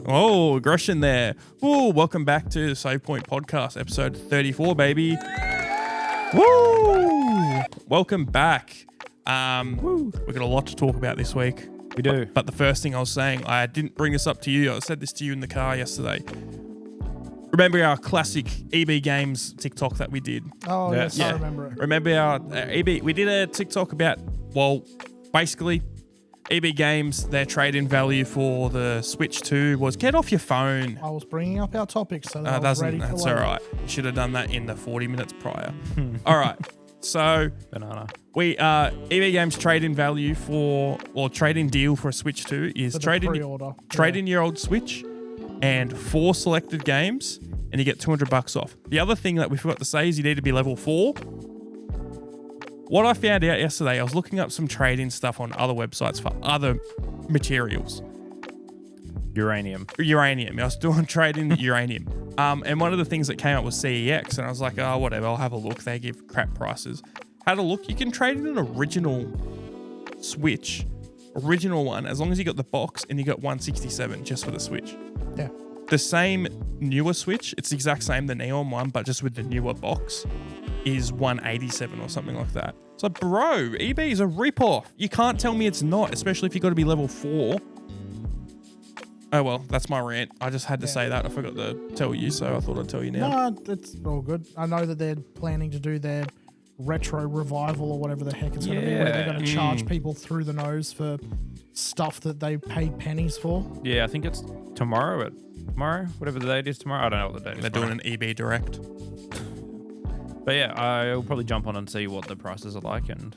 Oh, aggression there. Woo, welcome back to the Save Point Podcast, episode 34, baby. Woo! Welcome back. We've got a lot to talk about this week. We do. But the first thing I was saying, I didn't bring this up to you. I said this to you in the car yesterday. Remember our classic EB Games TikTok that we did? Oh, yes, Yeah. I remember it. Remember our EB? We did a TikTok about, well, basically, EB Games, their trade-in value for the Switch 2 was get off your phone. I was bringing up our topic, so that I was ready for That's later. all right. You should have done that in the 40 minutes prior. All right. So Banana. we EB Games trade-in value for, or trade-in deal for a Switch 2 is For the trade pre-order. in your old Switch and 4 selected games, and you get $200 off. The other thing that we forgot to say is you need to be level 4. What I found out yesterday, I was looking up some trade-in stuff on other websites for other materials. Uranium. Uranium. I was doing trade-in uranium. And one of the things that came up was CEX, and I was like, oh, whatever, I'll have a look. They give crap prices. Had a look. You can trade in an original Switch, original one, as long as you got the box and you got 167 just for the Switch. Yeah. The same newer Switch, it's the exact same, the Neon one, but just with the newer box, is 187 or something like that. So, bro, EB is a rip-off. You can't tell me it's not, especially if you got to be level 4. Oh, well, that's my rant. I just had to say that. I forgot to tell you, so I thought I'd tell you now. No, it's all good. I know that they're planning to do their retro revival or whatever the heck it's going to be, where they're going to charge people through the nose for stuff that they paid pennies for. Yeah, I think it's tomorrow, whatever the date is tomorrow. I don't know what the date is. They're doing an EB Direct. But yeah, I'll probably jump on and see what the prices are like. And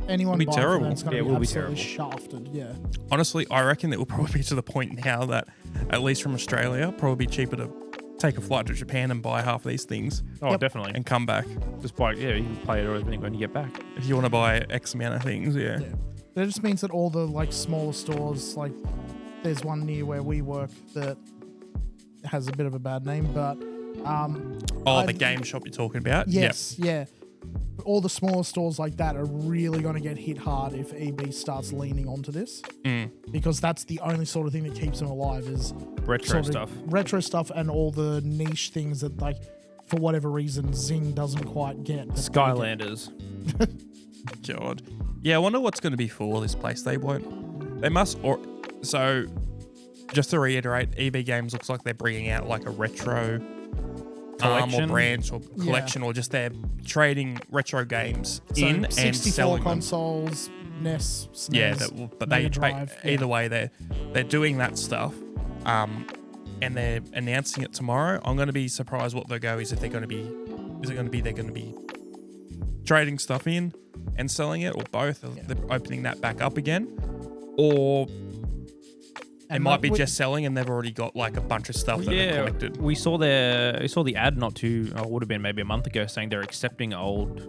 Anyone It'll be buying terrible. it's going Yeah, to it will be be absolutely terrible. shafted. Yeah. Honestly, I reckon it will probably be to the point now that, at least from Australia, probably cheaper to take a flight to Japan and buy half these things oh, definitely. and come back. Just buy, you can play it or everything when you get back. If you want to buy X amount of things, yeah. That just means that all the smaller stores, there's one near where we work that has a bit of a bad name, but The game shop you're talking about? yes, yeah. All the smaller stores like that are really going to get hit hard if EB starts leaning onto this, because that's the only sort of thing that keeps them alive is Retro retro stuff, and all the niche things that for whatever reason Zing doesn't quite get. Skylanders. God. Yeah, I wonder what's going to be for this place. They must, so just to reiterate, EB Games looks like they're bringing out a retro Collection? or branch or collection, or just they're trading retro games So in and 64 selling them. consoles, NES, SNES, Yeah, but Mega Drive, either way, they're doing that stuff, and they're announcing it tomorrow. I'm going to be surprised what their go is. If they're going to be, they're going to be trading stuff in and selling it, or both? They're opening that back up again, or it might be just selling and they've already got a bunch of stuff that they've collected. We saw the ad would have been maybe a month ago, saying they're accepting old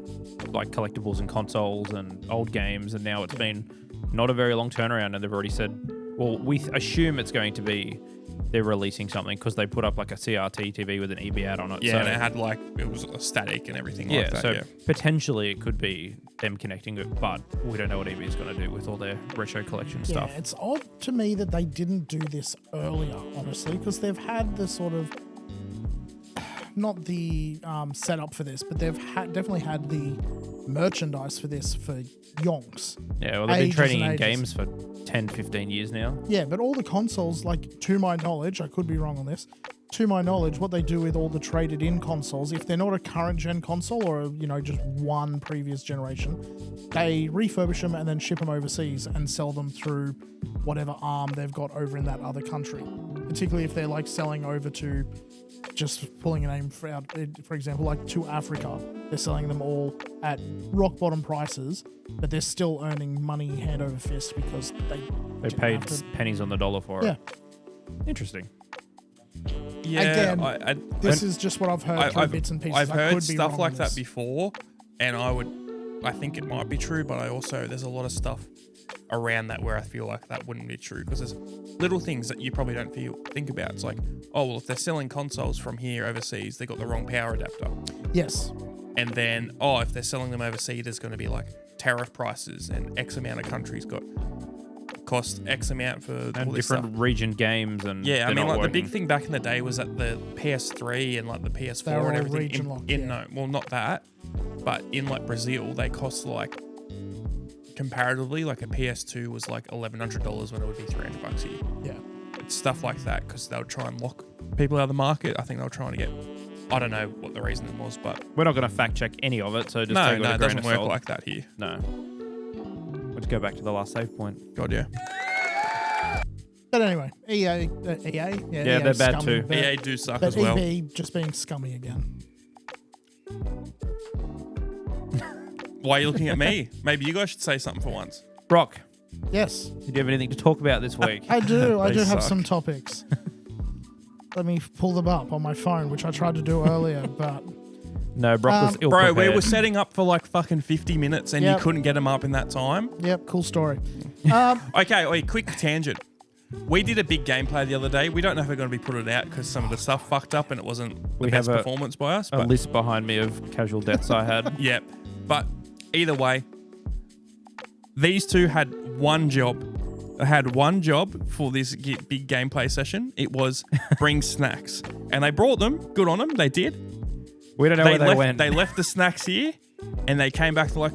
collectibles and consoles and old games, and now it's been not a very long turnaround, and they've already said, well, we assume it's going to be they're releasing something, because they put up a CRT TV with an EB ad on it. Yeah, so, and it had it was static and everything like that. So potentially it could be them connecting it, but we don't know what EB is going to do with all their retro collection stuff. Yeah, it's odd to me that they didn't do this earlier, honestly, because they've had the sort of, not the setup for this, but they've definitely had the merchandise for this for yonks. Yeah, well, they've been Ages trading and in ages. games for 10, 15 years now. Yeah, but all the consoles, to my knowledge, I could be wrong on this, to my knowledge, what they do with all the traded in consoles, if they're not a current gen console or, just one previous generation, they refurbish them and then ship them overseas and sell them through whatever arm they've got over in that other country. Particularly if they're selling over to, just pulling a name for example, to Africa. They're selling them all at rock bottom prices, but they're still earning money hand over fist because they paid pennies on the dollar for it. Interesting. Yeah, again, this is just what I've heard through bits and pieces. I've heard could be stuff wrong like on that this. before, and I think it might be true, but there's a lot of stuff around that where I feel like that wouldn't be true, because there's little things that you probably don't think about. It's if they're selling consoles from here overseas, they got the wrong power adapter. Yes. And then, if they're selling them overseas, there's going to be tariff prices, and X amount of countries got cost X amount for all And this stuff. different region games and Yeah, I they're mean, not like the big working. thing back in the day was that the PS3 and like the They PS4 were and all everything. region locked, No, well, not that, but in like Brazil, they cost like comparatively, like a PS2 was like $1,100 when it would be $300 here. Yeah. It's stuff like that because they would try and lock people out of the market. I think they were trying to get. I don't know what the reason was, but We're not going to fact check any of it, so just no, take it with it a grain doesn't of work salt. like that here. No. Let's go back to the last save point. God, yeah. But anyway, EA, yeah, Yeah, they're bad too. But, EA do suck but as well. EB just being scummy again. Why are you looking at me? Maybe you guys should say something for once. Brock, Yes, did you have anything to talk about this week? I do. I They do have suck. some topics. Let me pull them up on my phone, which I tried to do earlier, but No, Brock was ill Bro, we prepared. were setting up for like fucking 50 minutes and Yep. you couldn't get them up in that time. yep, cool story. Okay, wait, quick tangent. We did a big gameplay the other day. We don't know if we're going to be putting it out because some of the stuff fucked up and it wasn't the We best have performance by us. a But list behind me of casual deaths I had. yeah, but either way, these two had one job. They had one job for this big gameplay session. It was bring snacks, and they brought them. Good on them. They did. We don't know where they left, went. They left the snacks here, and they came back to like,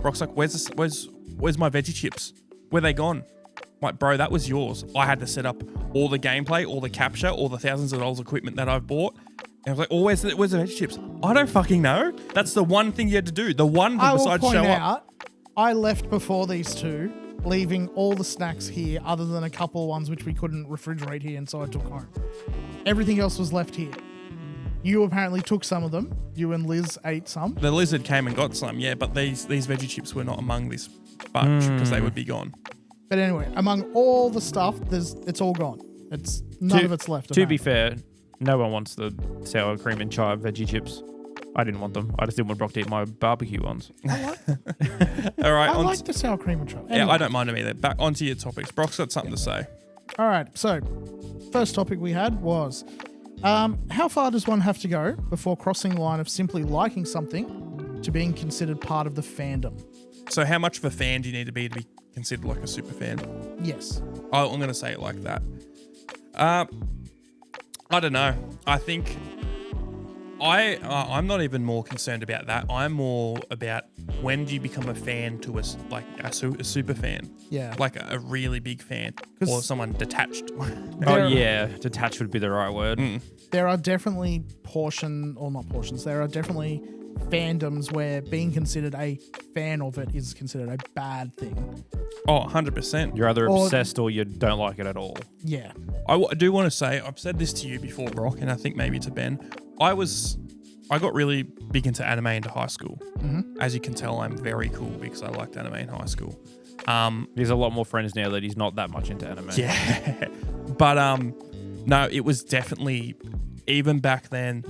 Brock's like, where's my veggie chips? Where they gone? I'm like, bro, that was yours. I had to set up all the gameplay, all the capture, all the thousands of dollars equipment that I've bought. And I was like, oh, where's the veggie chips? I don't fucking know. That's the one thing you had to do. The one I thing will besides point show up. out, I left before these two, leaving all the snacks here, other than a couple of ones which we couldn't refrigerate here, and so I took home. Everything else was left here. You apparently took some of them. You and Liz ate some. The lizard came and got some, yeah, but these veggie chips were not among this bunch because they would be gone. But anyway, among all the stuff, it's all gone. It's none of it's left. To be fair, no one wants the sour cream and chive veggie chips. I didn't want them. I just didn't want Brock to eat my barbecue ones. All right, I like the sour cream and chive. yeah, I don't mind them either. Back onto your topics. Brock's got something to say. All right, so first topic we had was how far does one have to go before crossing the line of simply liking something to being considered part of the fandom? So, how much of a fan do you need to be considered like a super fan? Yes. I'm going to say it like that. I don't know. I think I'm not even more concerned about that. I'm more about when do you become a fan to a super fan? Yeah. Like a really big fan 'Cause- or someone detached. Oh There- yeah, detached would be the right word. There are definitely there are definitely fandoms where being considered a fan of it is considered a bad thing. Oh, 100%. You're either Or- obsessed or you don't like it at all. Yeah. I do want to say, I've said this to you before, Brock, and I think maybe to Ben. I got really big into anime into high school. Mm-hmm. As you can tell, I'm very cool because I liked anime in high school. He has a lot more friends now that he's not that much into anime. Yeah. But no, it was definitely, even back then,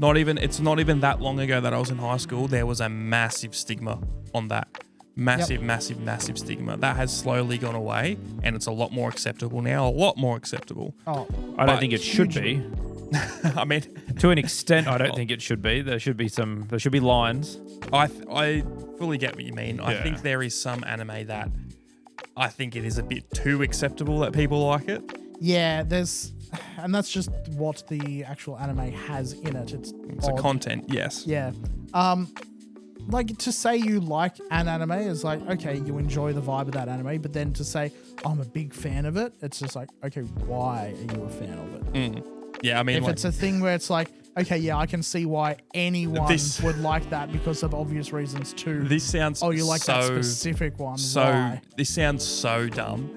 it's not even that long ago that I was in high school, there was a massive stigma on that. Massive stigma. That has slowly gone away and it's a lot more acceptable now. A lot more acceptable. Oh, I don't But think it should be. I mean, To an extent, I don't think it should be. There should be lines. I fully get what you mean. I Yeah. think there is some anime that I think it is a bit too acceptable that people like it. yeah, and that's just what the actual anime has in it. It's a odd. content, yes. Yeah. Like to say you like an anime is like, okay, you enjoy the vibe of that anime, but then to say I'm a big fan of it, it's just like, okay, why are you a fan of it? Yeah, I mean, If like, it's a thing where it's like, okay, yeah, I can see why anyone would like that because of obvious reasons too. this sounds Oh, you like that so specific one. so Why? this sounds so dumb,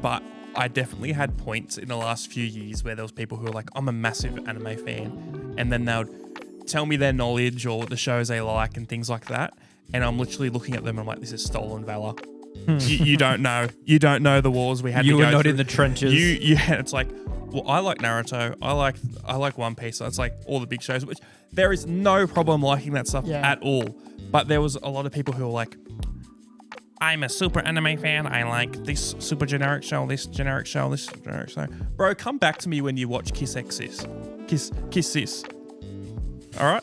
but I definitely had points in the last few years where there was people who were like, I'm a massive anime fan, and then they would tell me their knowledge or the shows they like and things like that, and I'm literally looking at them and I'm like, this is stolen valor. You don't know the wars we had You to were go not through. in the trenches. It's like, well, I like Naruto, I like One Piece, so it's like all the big shows, which there is no problem liking that stuff Yeah. at all, but there was a lot of people who were like, I'm a super anime fan. I like this super generic show, this generic show, this generic show. Bro, come back to me when you watch Kiss X Sis. Kiss Sis. All right?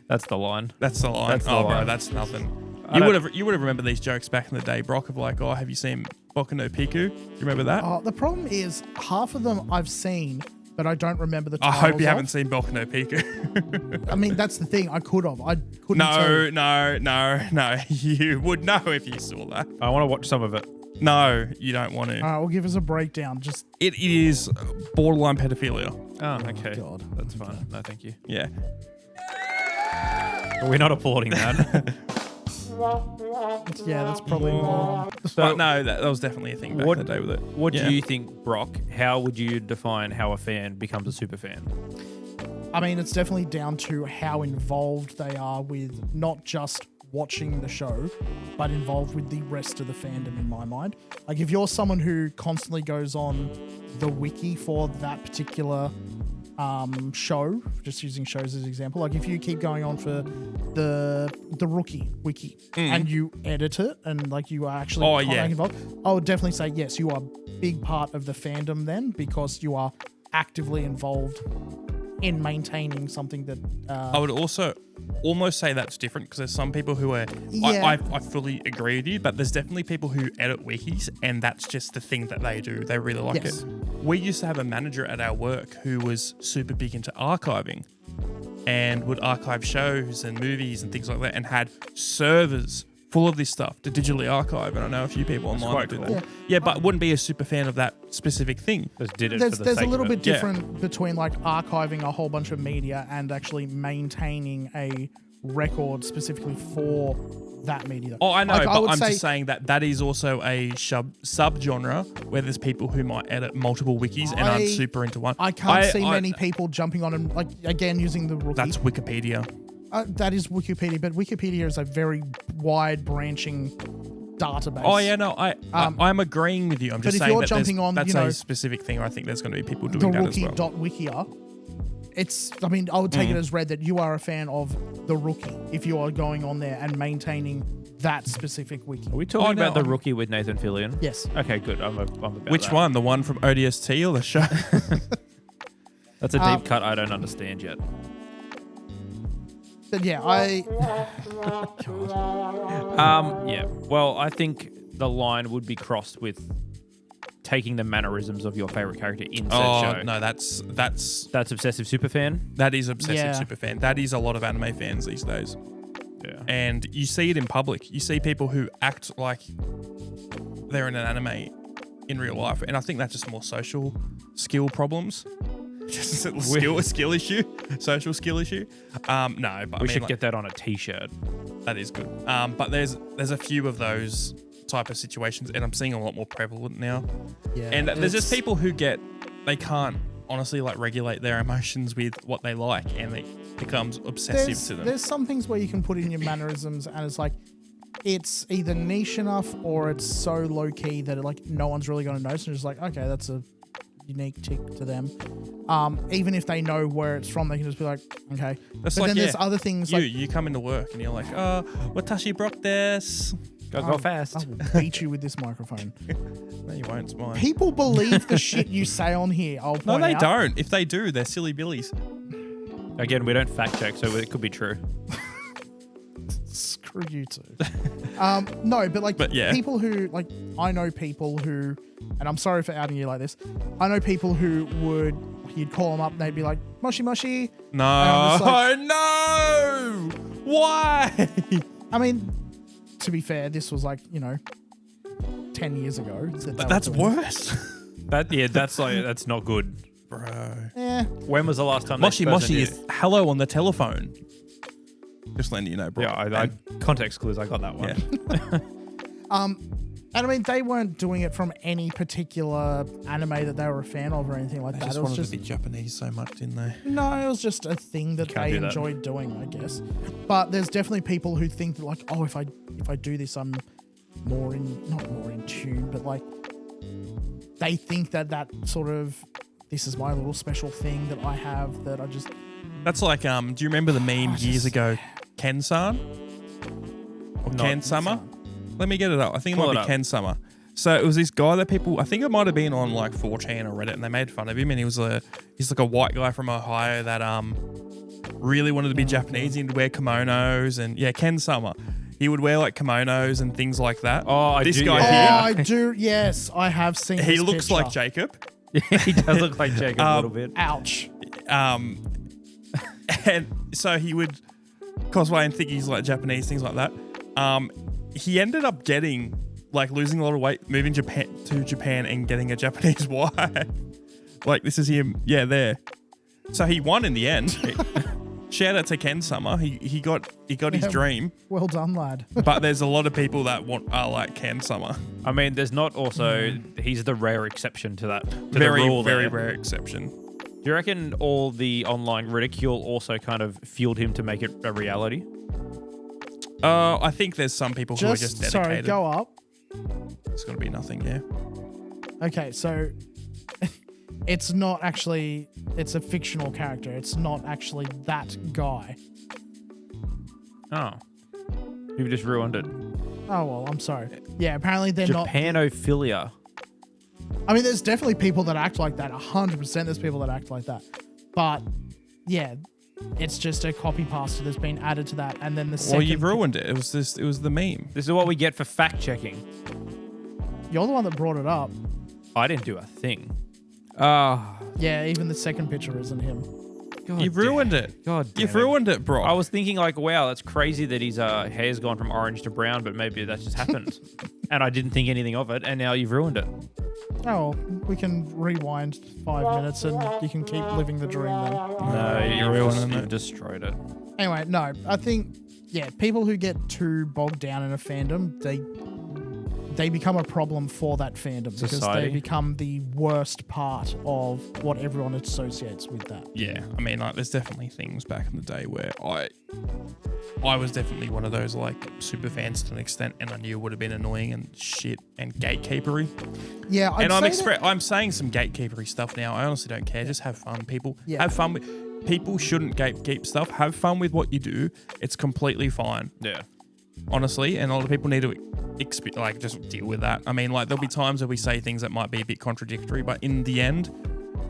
That's the line. That's the line. That's the Bro, line. that's nothing. I You don't- would have remembered these jokes back in the day, Brock, of like, oh, have you seen Boku no Piku. Do you remember that? The problem is half of them I've seen, but I don't remember the I titles hope you of. haven't seen Boku no Piku. I mean, that's the thing. I could have. I couldn't tell you. No. You would know if you saw that. I want to watch some of it. No, you don't want to. All right, well, give us a breakdown. Just It is borderline pedophilia. Oh, okay. God. That's fine. No, thank you. Yeah. We're not applauding that. yeah, that's probably more. But no, that was definitely a thing back in the day with it. What Yeah. do you think, Brock? How would you define how a fan becomes a super fan? I mean, it's definitely down to how involved they are with not just watching the show, but involved with the rest of the fandom, in my mind. Like, if you're someone who constantly goes on the wiki for that particular show, just using shows as an example, like if you keep going on for the Rookie wiki and you edit it and like you are actually involved, I would definitely say yes, you are a big part of the fandom then, because you are actively involved in maintaining something that I would also almost say that's different, because there's some people who are Yeah. I fully agree with you, but there's definitely people who edit wikis and that's just the thing that they do. They really like Yes. it. We used to have a manager at our work who was super big into archiving and would archive shows and movies and things like that, and had servers full of this stuff to digitally archive. And I know a few people online quite that do cool. that. Yeah, but wouldn't be a super fan of that specific thing. Just did it there's for the there's a sake little of it. bit different between like archiving a whole bunch of media and actually maintaining a record specifically for that media. Oh, I know, Like, but would I'm say- just saying that is also a sub-genre where there's people who might edit multiple wikis and aren't super into one. I can't see many people jumping on and like again using the Rookie. That's Wikipedia. That is Wikipedia, but Wikipedia is a very wide branching database. Oh yeah, no, I'm agreeing with you. I'm just if saying you're that jumping on, that's you know, a specific thing. I think there's going to be people the doing that as well. Rookie.wikia. I mean, I would take it as read that you are a fan of the Rookie if you are going on there and maintaining that specific wiki. Are we talking Oh, no, about the I'm- Rookie with Nathan Fillion? Yes. Okay, good. I'm about Which that. one? The one from ODST or the show? That's a deep cut I don't understand yet. But yeah, Yeah. Well, I think the line would be crossed with taking the mannerisms of your favorite character in said show. No, that's That's obsessive superfan. that is obsessive Yeah. super fan. That is a lot of anime fans these days. Yeah. And you see it in public. You see people who act like they're in an anime in real life, and I think that's just more social skill problems. Just a skill issue, social skill issue. No, but We I should mean, get that on a T-shirt. that is good. But there's a few of those type of situations, and I'm seeing a lot more prevalent now. yeah, And there's just it's- people who they can't honestly like regulate their emotions with what they like, and it becomes obsessive to them. There's some things where you can put in your mannerisms, and it's like it's either niche enough or it's so low key that like no one's really going to notice. And it's like, okay, that's a unique tick to them. Even if they know where it's from, they can just be like, okay. That's but like, then there's other things like you come into work and you're like, watashi broke this. Go fast. I will beat you with this microphone. No, you won't. It's mine. People believe the shit you say on here. I'll point No, they out. don't. If they do, they're silly billies. Again, we don't fact check, so it could be true. Screw you too. No, but like But yeah. people who like I know people who, and I'm sorry for outing you like this. I know people who you'd call them up and they'd be like moshi moshi. No, I'm just like- no. Why? I mean, to be fair, this was like 10 years ago. But that's worse, That's not good. bro. Yeah. When was the last time Moshi this person moshi did- is hello on the telephone. Just letting you know, bro. Yeah, I context clues. I got that one. Yeah. And I mean, they weren't doing it from any particular anime that they were a fan of or anything like They that. just It was wanted just to be Japanese so much, didn't they? no, it was just a thing that Can't they do that. enjoyed doing, I guess. But there's definitely people who think that like, oh, if I do this, I'm not more in tune, but like they think that sort of this is my little special thing that I have that I just That's like, do you remember the meme years ago, Ken-san? Or Not Ken-sama? Let me get it up. I think it Pull might it be up. Ken-sama. So it was this guy that people, I think it might have been on like 4chan or Reddit, and they made fun of him, and he's like a white guy from Ohio that really wanted to be Japanese and wear kimonos, and yeah, Ken-sama. He would wear like kimonos and things like that. Oh, this do, guy Oh, here. I do. Yes, I have seen. He this looks picture. like Jacob. he does look like Jacob a little bit. Ouch. And so he would cosplay and think he's like Japanese, things like that. He ended up getting like losing a lot of weight, moving to Japan and getting a Japanese wife. Like this is him, yeah, there. So he won in the end. Shout out to Ken Summer. He got his dream. Well done, lad. But there's a lot of people that are like Ken Summer. I mean, there's not also he's the rare exception to that. To Very, the rule very there. rare exception. Do you reckon all the online ridicule also kind of fueled him to make it a reality? I think there's some people who are just dedicated. Sorry, go up. It's got to be nothing, yeah. Okay, so it's not actually. It's a fictional character. It's not actually that guy. Oh. You've just ruined it. Oh well, I'm sorry. Yeah, apparently they're not. Japanophilia. I mean, there's definitely people that act like that. 100% there's people that act like that. But yeah, it's just a copy pasta that's been added to that, and then the second. Well, you've ruined it. It was the meme. This is what we get for fact checking. You're the one that brought it up. I didn't do a thing. Yeah, even the second picture isn't him. God You've damn. ruined it. God damn You've it. ruined it, bro. I was thinking like, wow, that's crazy that his hair's gone from orange to brown, but maybe that just happened. And I didn't think anything of it, and now you've ruined it. Oh, we can rewind 5 minutes and you can keep living the dream then. No, you're ruining you've it. destroyed it. Anyway, no, I think, yeah, people who get too bogged down in a fandom, they become a problem for that fandom because Society. they become the worst part of what everyone associates with that. Yeah, I mean, like, there's definitely things back in the day where I was definitely one of those like super fans to an extent, and I knew it would have been annoying and shit and gatekeepery. Yeah, I'm saying some gatekeepery stuff now. I honestly don't care. Just have fun, people. Yeah. Have fun. People shouldn't gatekeep stuff. Have fun with what you do. It's completely fine. Yeah. Honestly, and a lot of people need to just deal with that. I mean, like, there'll be times where we say things that might be a bit contradictory, but in the end,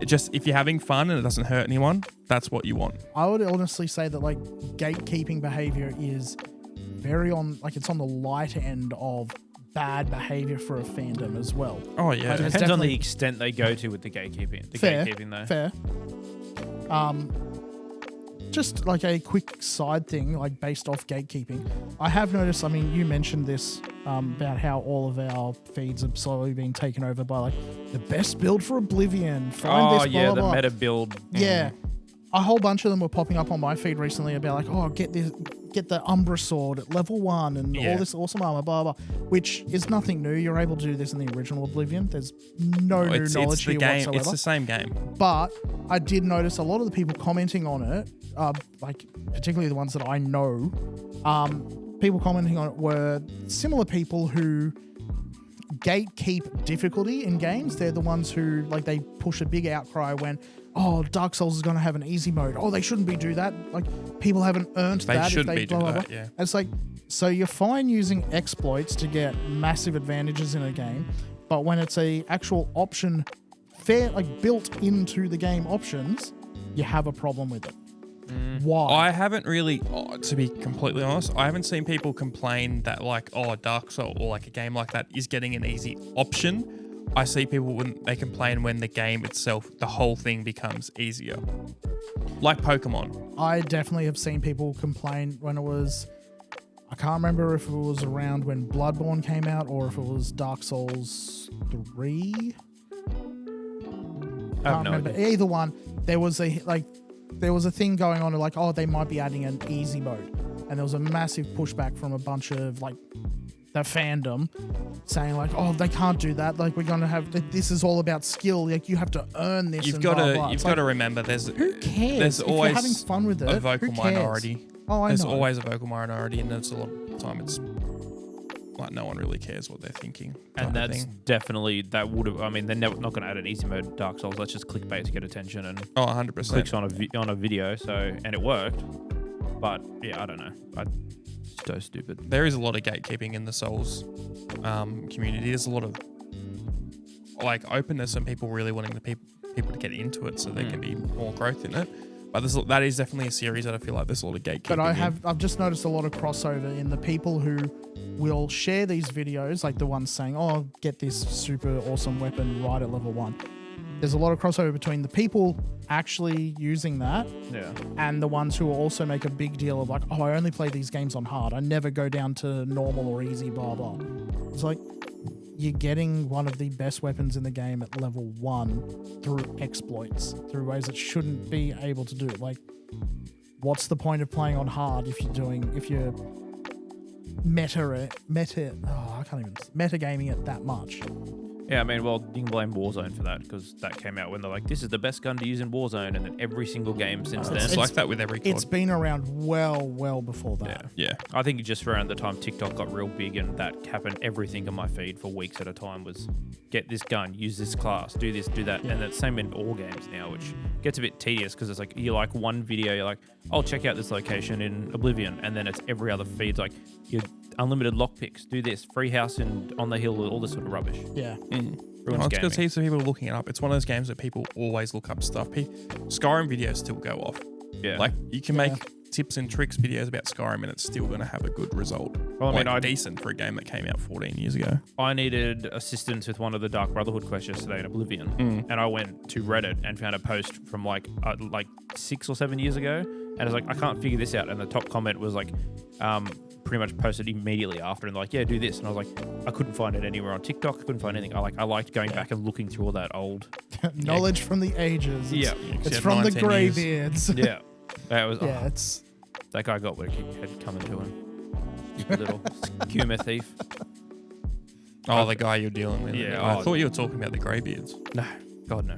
if you're having fun and it doesn't hurt anyone, that's what you want. I would honestly say that like gatekeeping behavior is it's on the light end of bad behavior for a fandom as well. Oh yeah, Like, Depends on definitely- the extent they go to with the gatekeeping. Fair, Gatekeeping though. fair. Just like a quick side thing, like based off gatekeeping, I have noticed. I mean, you mentioned this about how all of our feeds have slowly been taken over by like the best build for Oblivion. Find this, blah, yeah, blah, the blah. meta build. Yeah, a whole bunch of them were popping up on my feed recently about like, oh, get the Umbra sword at level 1 and all this awesome armor, blah blah, which is nothing new. You're able to do this in the original Oblivion. There's no new knowledge it's the here game. whatsoever. It's the same game. But I did notice a lot of the people commenting on it, like particularly the ones that I know, people commenting on it were similar people who gatekeep difficulty in games. They're the ones who like they push a big outcry when, oh, Dark Souls is going to have an easy mode. Oh, they shouldn't be do that. Like people haven't earned They that. shouldn't be blah, do blah, that, blah. yeah. And it's like, so you're fine using exploits to get massive advantages in a game, but when it's a actual option, built into the game options, you have a problem with it. Why? I haven't really, to be completely honest, I haven't seen people complain that like, oh, Dark Souls or like a game like that is getting an easy option. I see people when they complain when the game itself, the whole thing becomes easier. Like Pokemon. I definitely have seen people complain when it was, I can't remember if it was around when Bloodborne came out or if it was Dark Souls 3. I have no idea. Either one. There was a thing going on like, oh, they might be adding an easy mode. And there was a massive pushback from a bunch of like the fandom saying like, oh, they can't do that. Like we're going to have, this is all about skill. Like you have to earn this. You've and got blah, to blah. you've It's got like, to remember there's who cares? there's If always you're having fun with it, a vocal who cares? minority. Oh, I There's know. always a vocal minority, and there's a lot of the time it's like no one really cares what they're thinking. And type of that's thing. definitely, that would have, I mean, they're never, not going to add an easy mode to Dark Souls. That's just clickbait to get attention and 100%. clicks on a video. So, and it worked. But yeah, I don't know. It's so stupid. There is a lot of gatekeeping in the Souls community. There's a lot of like openness and people really wanting the people to get into it so there can be more growth in it. But that is definitely a series that I feel like there's a lot of gatekeeping. But I've just noticed a lot of crossover in the people who will share these videos, like the ones saying, "Oh, get this super awesome weapon right at level 1." There's a lot of crossover between the people actually using that and the ones who will also make a big deal of like, "Oh, I only play these games on hard. I never go down to normal or easy, blah, blah." It's like, you're getting one of the best weapons in the game at level 1 through exploits, through ways that shouldn't be able to do. Like, what's the point of playing on hard if you're metagaming it that much? Yeah, I mean, well, you can blame Warzone for that because that came out when they're like, this is the best gun to use in Warzone, and then every single game since then. It's like that with every COD. It's been around well before that. Yeah. I think just around the time TikTok got real big and that happened, everything on my feed for weeks at a time was get this gun, use this class, do this, do that. And that's same in all games now, which gets a bit tedious because it's like you like one video, you're like, I'll check out this location in Oblivion, and then it's every other feed's like, you unlimited lockpicks, do this, free house and on the hill, all this sort of rubbish. Yeah. Ruins It's gaming. because heaps of people are looking it up. It's one of those games that people always look up stuff. Skyrim videos still go off. Yeah. Like, you can make tips and tricks videos about Skyrim and it's still going to have a good result. Well, I mean, decent for a game that came out 14 years ago. I needed assistance with one of the Dark Brotherhood quests yesterday in Oblivion, and I went to Reddit and found a post from like 6 or 7 years ago, and I was like, I can't figure this out. And the top comment was like, pretty much posted immediately after, and like, yeah, do this. And I was like, I couldn't find it anywhere on TikTok. I couldn't find anything. I liked going back and looking through all that old knowledge from the ages. It's from the greybeards. Yeah, that was. Yeah, it's that guy got what he had coming to him. Stupid little humor thief. Oh, the guy you're dealing with. Yeah, I thought you were talking about the greybeards. No, God no.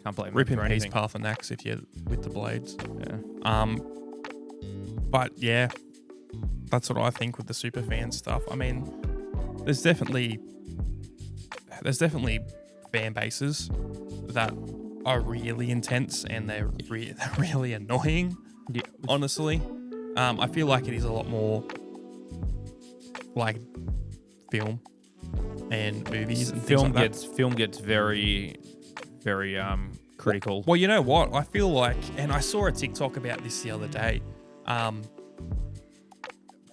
Can't blame him Rip him for his anything. path and axe if you're with the blades. Yeah. But yeah, that's what I think with the super fan stuff. I mean, there's definitely fan bases that are really intense and they're really annoying. Yeah. Honestly, I feel like it is a lot more like film and movies and things like that. Film gets very, very critical. Well, you know what? I feel like, and I saw a TikTok about this the other day.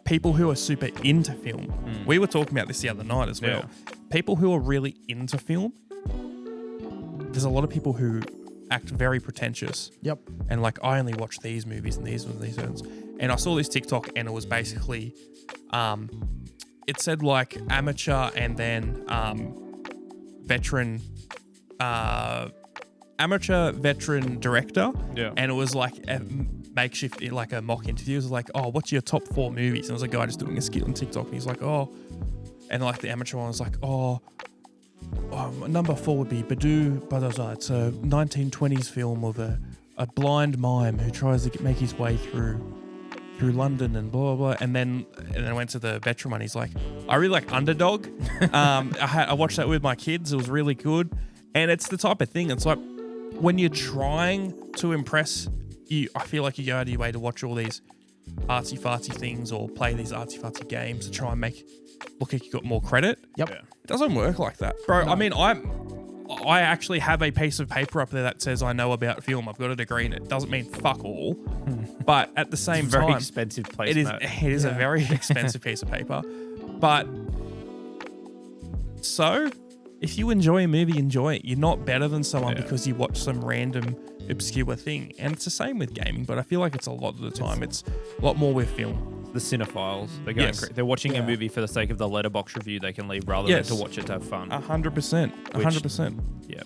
People who are super into film. We were talking about this the other night as well. Yeah. People who are really into film. There's a lot of people who act very pretentious. Yep. And like, I only watch these movies and these ones. And I saw this TikTok and it was basically, it said like amateur and then veteran, amateur veteran director. Yeah. And it was like a makeshift, like a mock interview. It was like, oh, what's your top 4 movies? And it was a guy just doing a skit on TikTok. And he's like, oh, and like the amateur one was like, number 4 would be Badoo Badaza. It's a 1920s film of a blind mime who tries to make his way through London and blah, blah, blah. And then I went to the veteran one. He's like, I really like Underdog. I watched that with my kids. It was really good. And it's the type of thing. It's like when you're trying to impress you, I feel like you go out of your way to watch all these artsy-fartsy things or play these artsy-fartsy games to try and look like you got more credit. Yep. Yeah. It doesn't work like that. Bro, no. I mean, I actually have a piece of paper up there that says I know about film. I've got a degree in it. Doesn't mean fuck all. But at the same It's a very time, expensive place. it is a very expensive piece of paper. But so if you enjoy a movie, enjoy it. You're not better than someone because you watch some random obscure thing. And it's the same with gaming, but I feel like it's a lot of the time. It's a lot more with film. The cinephiles. They're going they're watching a movie for the sake of the letterbox review they can leave rather than to watch it to have fun. 100%. 100%. Yeah.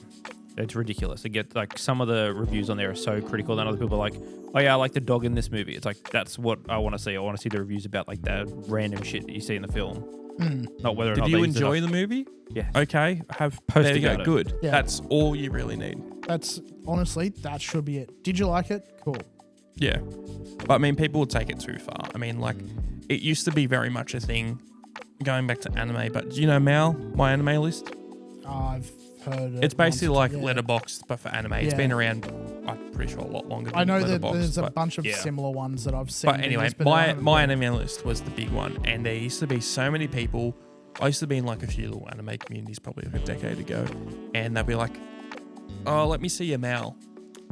It's ridiculous. They get like some of the reviews on there are so critical. Then other people are like, oh yeah, I like the dog in this movie. It's like, that's what I want to see. I want to see the reviews about like that random shit that you see in the film. Not whether or not Did you enjoy the movie? Yeah. Okay. There Posted you go. about it. Good. Yeah. That's all you really need. That's honestly, that should be it. Did you like it? Cool. Yeah. But I mean, people will take it too far. I mean, like, it used to be very much a thing going back to anime, but do you know Mal, my anime list? I've heard it. It's basically like yeah. Letterboxd, but for anime. It's been around, I'm pretty sure, a lot longer than I know that Letterboxd, there's a but- bunch of similar ones that I've seen. But anyway, my anime list was the big one, and there used to be so many people. I used to be in like a few little anime communities probably like a decade ago, and they'd be like, "Oh, let me see your Mal,"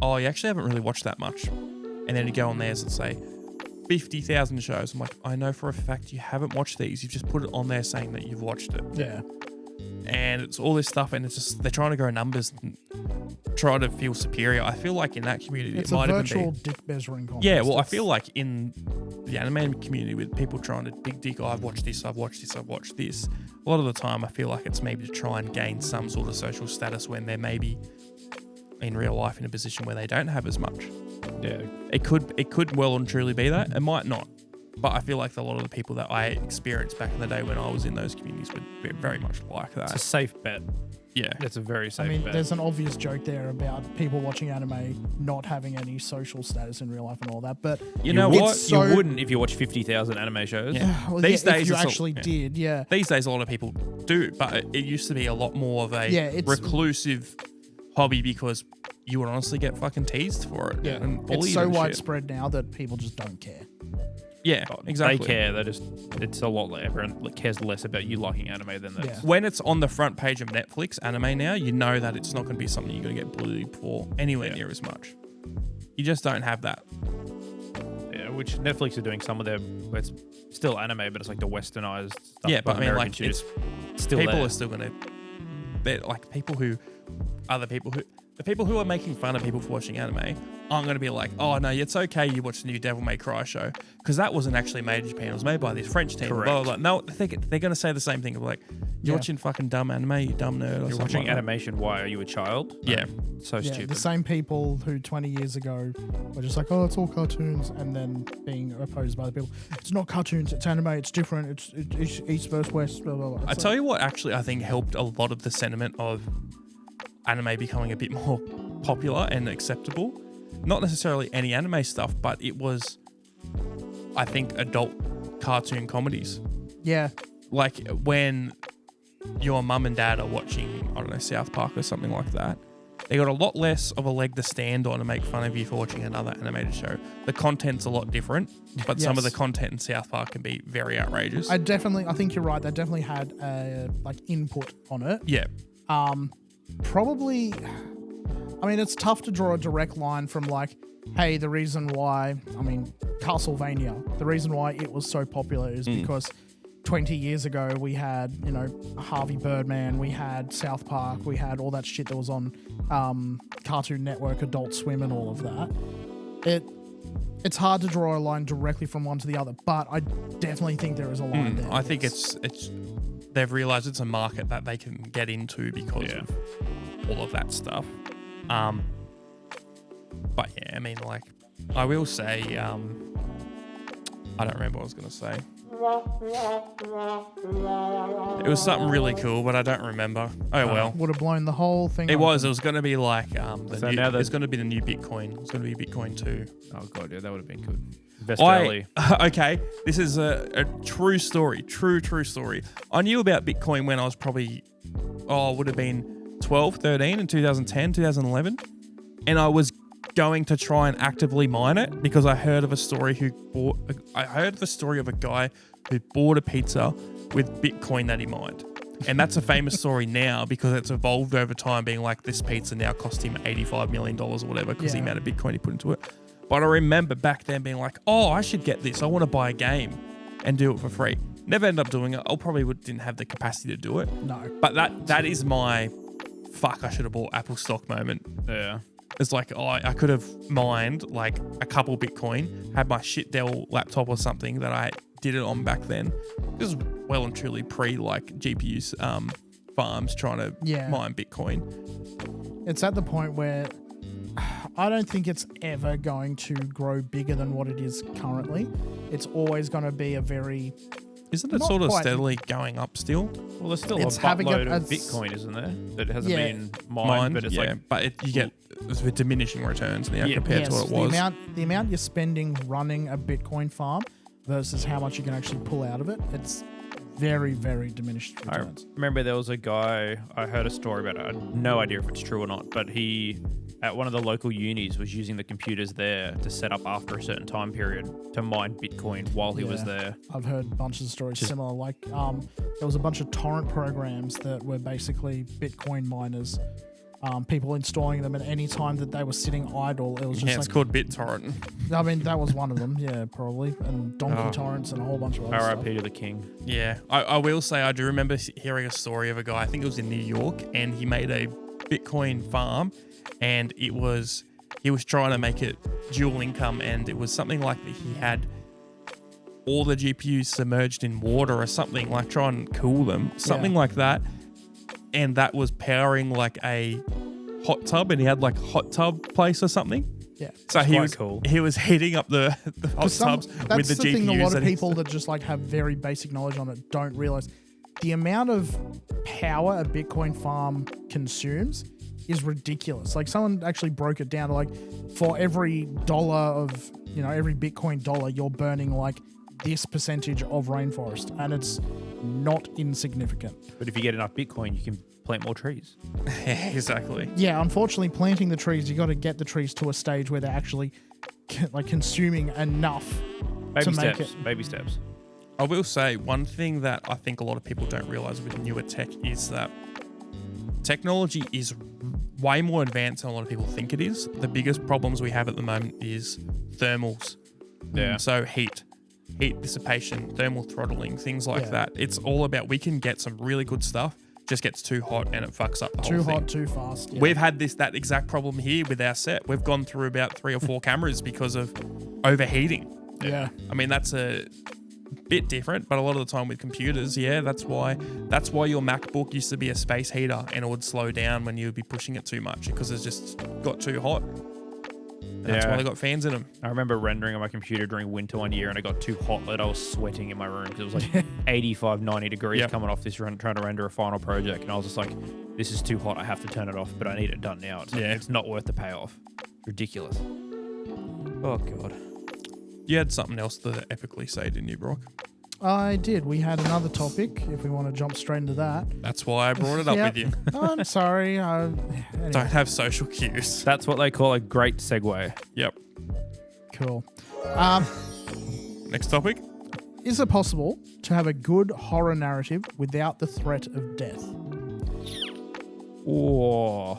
oh, you actually haven't really watched that much. And then you go on theirs and say 50,000 shows. I'm like, I know for a fact you haven't watched these. You've just put it on there saying that you've watched it. Yeah. And it's all this stuff, and it's just they're trying to grow numbers and try to feel superior. I feel like in that community, It's it might a even virtual be dick measuring contest. yeah. Well, I It's- feel like in the anime community with people trying to big dick, oh, I've watched this, I've watched this, I've watched this. A lot of the time, I feel like it's maybe to try and gain some sort of social status when they're maybe in real life in a position where they don't have as much. Yeah. It could well and truly be that. It might not. But I feel like a lot of the people that I experienced back in the day when I was in those communities would be very much like It's a that. safe bet. Yeah. It's a very safe I mean, bet. there's an obvious joke there about people watching anime not having any social status in real life and all that. But You know it's what? so- You wouldn't if you watch 50,000 anime shows. Yeah. well, These yeah, days if you it's a- actually yeah. did, yeah. These days, a lot of people do, but it used to be a lot more of a Yeah, it's- reclusive hobby because you would honestly get fucking teased for it. Yeah, And bullied it's so and shit. widespread now that people just don't care. Yeah, exactly. They care. It's a lot. Everyone cares less about you liking anime than that. Yeah. When it's on the front page of Netflix anime now, you know that it's not going to be something you're going to get bullied for anywhere near as much. You just don't have that. Yeah, which Netflix are doing some of their. It's still anime, but it's like the westernized stuff. Yeah, but I mean, American like, shit it's is still people there. are still going to. They're like people who, other people who. The people who are making fun of people for watching anime aren't going to be like, oh, no, it's okay you watch the new Devil May Cry show because that wasn't actually made in Japan. It was made by this French team. Correct. Blah, blah, blah. No, they're going to say the same thing. Like, you're Yeah. watching fucking dumb anime, you dumb nerd. Or You're something watching like that. animation. Why are you a child? Yeah. So Yeah, stupid. the same people who 20 years ago were just like, oh, it's all cartoons, and then being opposed by the people. It's not cartoons, it's anime, it's different, it's East versus West, blah, blah, blah. I tell you what, actually, I think helped a lot of the sentiment of anime becoming a bit more popular and acceptable. Not necessarily any anime stuff, but it was, I think, adult cartoon comedies. Yeah, Like when your mum and dad are watching, I don't know, South Park or something like that, they got a lot less of a leg to stand on and make fun of you for watching another animated show. The content's a lot different, but some of the Yes. content in South Park can be very outrageous. I think you're right. They definitely had like input on it. yeah. Probably, I mean, it's tough to draw a direct line from like, hey, the reason why, I mean, Castlevania, the reason why it was so popular is because 20 years ago we had, you know, Harvey Birdman, we had South Park, we had all that shit that was on Cartoon Network, Adult Swim, and all of that. It's hard to draw a line directly from one to the other, but I definitely think there is a line there. I think it's they've realized it's a market that they can get into because of all of that stuff. But yeah, I mean, like, I will say, I don't remember what I was going to say. It was something really cool, but I don't remember. Oh well. Would have blown the whole thing. It open. was. It was going to be like So now it's going to be the new Bitcoin. It's going to be Bitcoin 2. Oh god, yeah, that would have been good. Invest early. Okay, this is a true story. True story. I knew about Bitcoin when I was probably, would have been 12, 13 in 2010, 2011. And I was going to try and actively mine it because I heard of a story of a guy who bought a pizza with Bitcoin that he mined. And that's a famous story now because it's evolved over time, being like this pizza now cost him $85 million or whatever because the amount of Bitcoin he put into it. But I remember back then being like, oh, I should get this. I want to buy a game and do it for free. Never ended up doing it. I probably didn't have the capacity to do it. No. But that is my fuck, I should have bought Apple stock moment. Yeah. It's like, I could have mined like a couple Bitcoin, had my shit Dell laptop or something that I did it on back then. This is well and truly pre like GPUs farms trying to mine Bitcoin. It's at the point where I don't think it's ever going to grow bigger than what it is currently. It's always going to be a very... Isn't it Not sort of quite. steadily going up still? Well, there's still It's a having buttload a- of Bitcoin, isn't there? That hasn't Yeah. been mined, but it's like but you get with diminishing returns now compared to what it was. The amount you're spending running a Bitcoin farm versus how much you can actually pull out of it, it's very, very diminished I returns. remember there was a guy, I heard a story about it. I had no idea if it's true or not, but he, at one of the local unis, was using the computers there to set up after a certain time period to mine Bitcoin while he was there. I've heard bunches of stories similar. Like, there was a bunch of torrent programs that were basically Bitcoin miners people installing them, and any time that they were sitting idle, it was just Yeah, it's like, called BitTorrent. I mean, that was one of them, yeah, probably, and Donkey Torrents and a whole bunch of other stuff. R.I.P. to the king. Yeah, I will say I do remember hearing a story of a guy, I think it was in New York, and he made a Bitcoin farm, and he was trying to make it dual income, and it was something like that he had all the GPUs submerged in water or something, like try and cool them, something like that. And that was powering like a hot tub, and he had like a hot tub place or something. Yeah. So cool. he was heating up the hot tubs with the GPUs. That's the thing a lot of and people that just like have very basic knowledge on it don't realize. The amount of power a Bitcoin farm consumes is ridiculous. Like someone actually broke it down to like for every dollar of, every Bitcoin dollar, you're burning like this percentage of rainforest, and it's not insignificant. But if you get enough Bitcoin, you can plant more trees. Exactly. Yeah, unfortunately, planting the trees, you got to get the trees to a stage where they're actually like consuming enough to make it. Baby steps. I will say one thing that I think a lot of people don't realize with newer tech is that technology is way more advanced than a lot of people think it is. The biggest problems we have at the moment is thermals. Yeah. So heat dissipation, thermal throttling, things like that. It's all about, we can get some really good stuff, just gets too hot and it fucks up the whole thing. Too hot, too fast. Yeah. We've had that exact problem here with our set. We've gone through about 3 or 4 cameras because of overheating. Yeah. I mean, that's a bit different, but a lot of the time with computers, that's why your MacBook used to be a space heater, and it would slow down when you would be pushing it too much because it just got too hot. That's why they got fans in them. I remember rendering on my computer during winter one year, and it got too hot that I was sweating in my room because it was like 85, 90 degrees coming off this run, trying to render a final project. And I was just like, this is too hot. I have to turn it off, but I need it done now. It's not worth the payoff. Ridiculous. Oh, God. You had something else to epically say, didn't you, Brock? I did. We had another topic, if we want to jump straight into that. That's why I brought it up with you. Oh, I'm sorry. Anyway. Don't have social cues. That's what they call a great segue. Yep. Cool. Next topic. Is it possible to have a good horror narrative without the threat of death? Oh.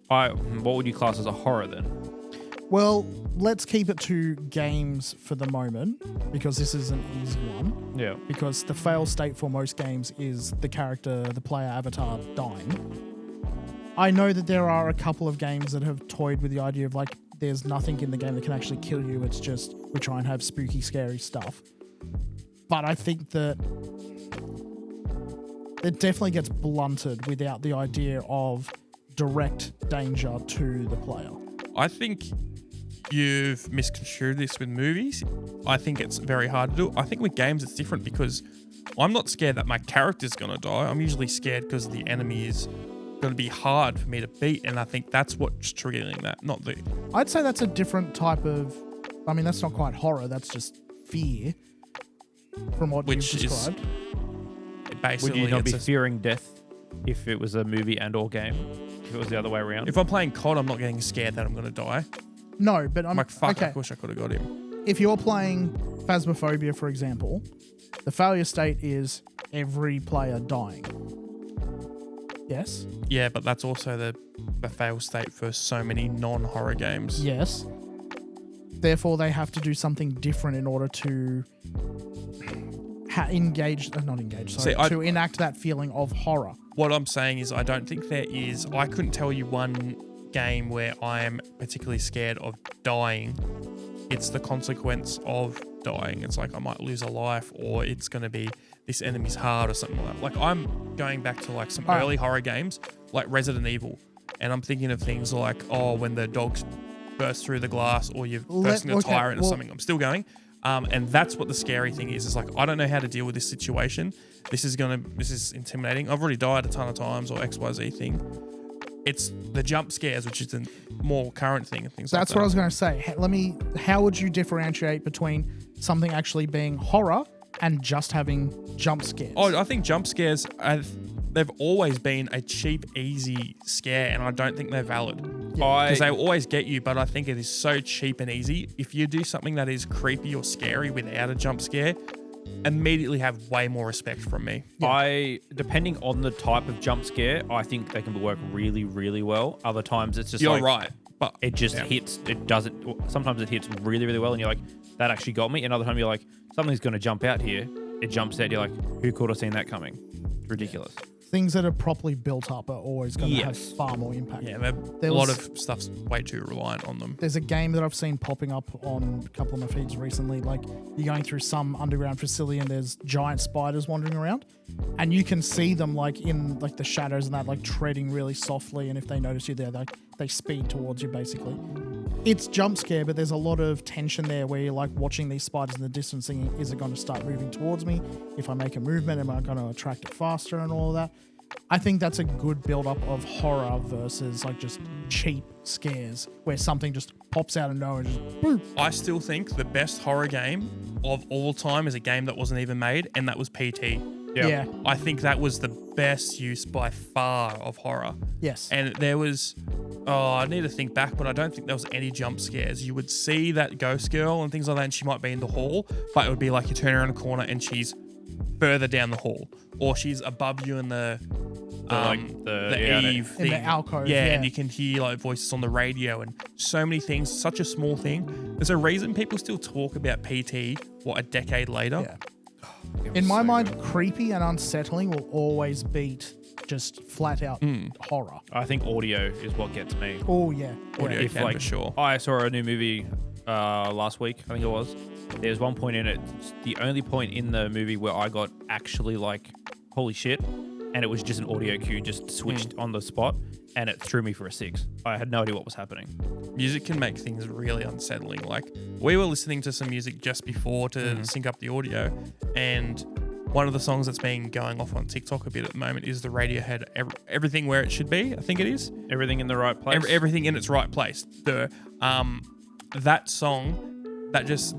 What would you class as a horror then? Well, let's keep it to games for the moment, because this is an easy one. Yeah. Because the fail state for most games is the player avatar dying. I know that there are a couple of games that have toyed with the idea of like, there's nothing in the game that can actually kill you. It's just, we try and have spooky, scary stuff. But I think that it definitely gets blunted without the idea of direct danger to the player. I think you've misconstrued this with movies. I think it's very hard to do. I think with games it's different because I'm not scared that my character's going to die. I'm usually scared because the enemy is going to be hard for me to beat, and I think that's what's triggering that, not the... I'd say that's a different type of... I mean, that's not quite horror. That's just fear from what you've described. Basically, would you not be fearing death if it was a movie and or game? If it was the other way around? If I'm playing COD, I'm not getting scared that I'm going to die. No, but I'm like, fuck, okay. I wish I could have got him. If you're playing Phasmophobia, for example, the failure state is every player dying. Yes? Yeah, but that's also the fail state for so many non-horror games. Yes. Therefore, they have to do something different in order to to enact that feeling of horror. What I'm saying is I don't think there is... I couldn't tell you one game where I am particularly scared of dying. It's the consequence of dying. It's like I might lose a life, or it's going to be this enemy's hard or something like that. Like I'm going back to like some early horror games like Resident Evil, and I'm thinking of things like, when the dogs burst through the glass or you're bursting a tire into something. I'm still going. And that's what the scary thing is. It's like, I don't know how to deal with this situation. This is intimidating. I've already died a ton of times, or XYZ thing. It's the jump scares, which is the more current thing and things like that. That's what I was going to say. How would you differentiate between something actually being horror and just having jump scares? Oh, I think jump scares, they've always been a cheap, easy scare, and I don't think they're valid. Because they always get you, but I think it is so cheap and easy. If you do something that is creepy or scary without a jump scare, immediately have way more respect from me. Yeah. Depending on the type of jump scare, I think they can work really, really well. Other times it's just You're right, but it just hits. It doesn't. Sometimes it hits really, really well, and you're like, that actually got me. And other time you're like, something's going to jump out here. It jumps out. You're like, who could have seen that coming? Ridiculous. Things that are properly built up are always going to have far more impact. Yeah, a lot of stuff's way too reliant on them. There's a game that I've seen popping up on a couple of my feeds recently. Like, you're going through some underground facility and there's giant spiders wandering around, and you can see them like in like the shadows and that, like treading really softly. And if they notice you there, they speed towards you basically. It's jump scare, but there's a lot of tension there where you're like watching these spiders in the distance thinking, is it going to start moving towards me? If I make a movement, am I going to attract it faster and all of that? I think that's a good build-up of horror versus like just cheap scares where something just pops out of nowhere and just boom. I still think the best horror game of all time is a game that wasn't even made, and that was PT. Yeah. I think that was the best use by far of horror. Yes. And there was, I need to think back, but I don't think there was any jump scares. You would see that ghost girl and things like that, and she might be in the hall, but it would be like you turn around a corner and she's further down the hall, or she's above you in the Eve thing. In the alcove. Yeah, and you can hear like voices on the radio and so many things. Such a small thing. There's a reason people still talk about PT, a decade later? Yeah. In my mind, creepy and unsettling will always beat just flat out horror. I think audio is what gets me. Oh, yeah. Audio If, can like, for sure. I saw a new movie last week, I think it was. There's one point in it, it's the only point in the movie where I got actually like, holy shit, and it was just an audio cue just switched on the spot, and it threw me for a 6. I had no idea what was happening. Music can make things really unsettling. Like, we were listening to some music just before to sync up the audio, and one of the songs that's been going off on TikTok a bit at the moment is the Radiohead Everything Where It Should Be, I think it is. Everything in the right place? Everything in its right place. That song, that just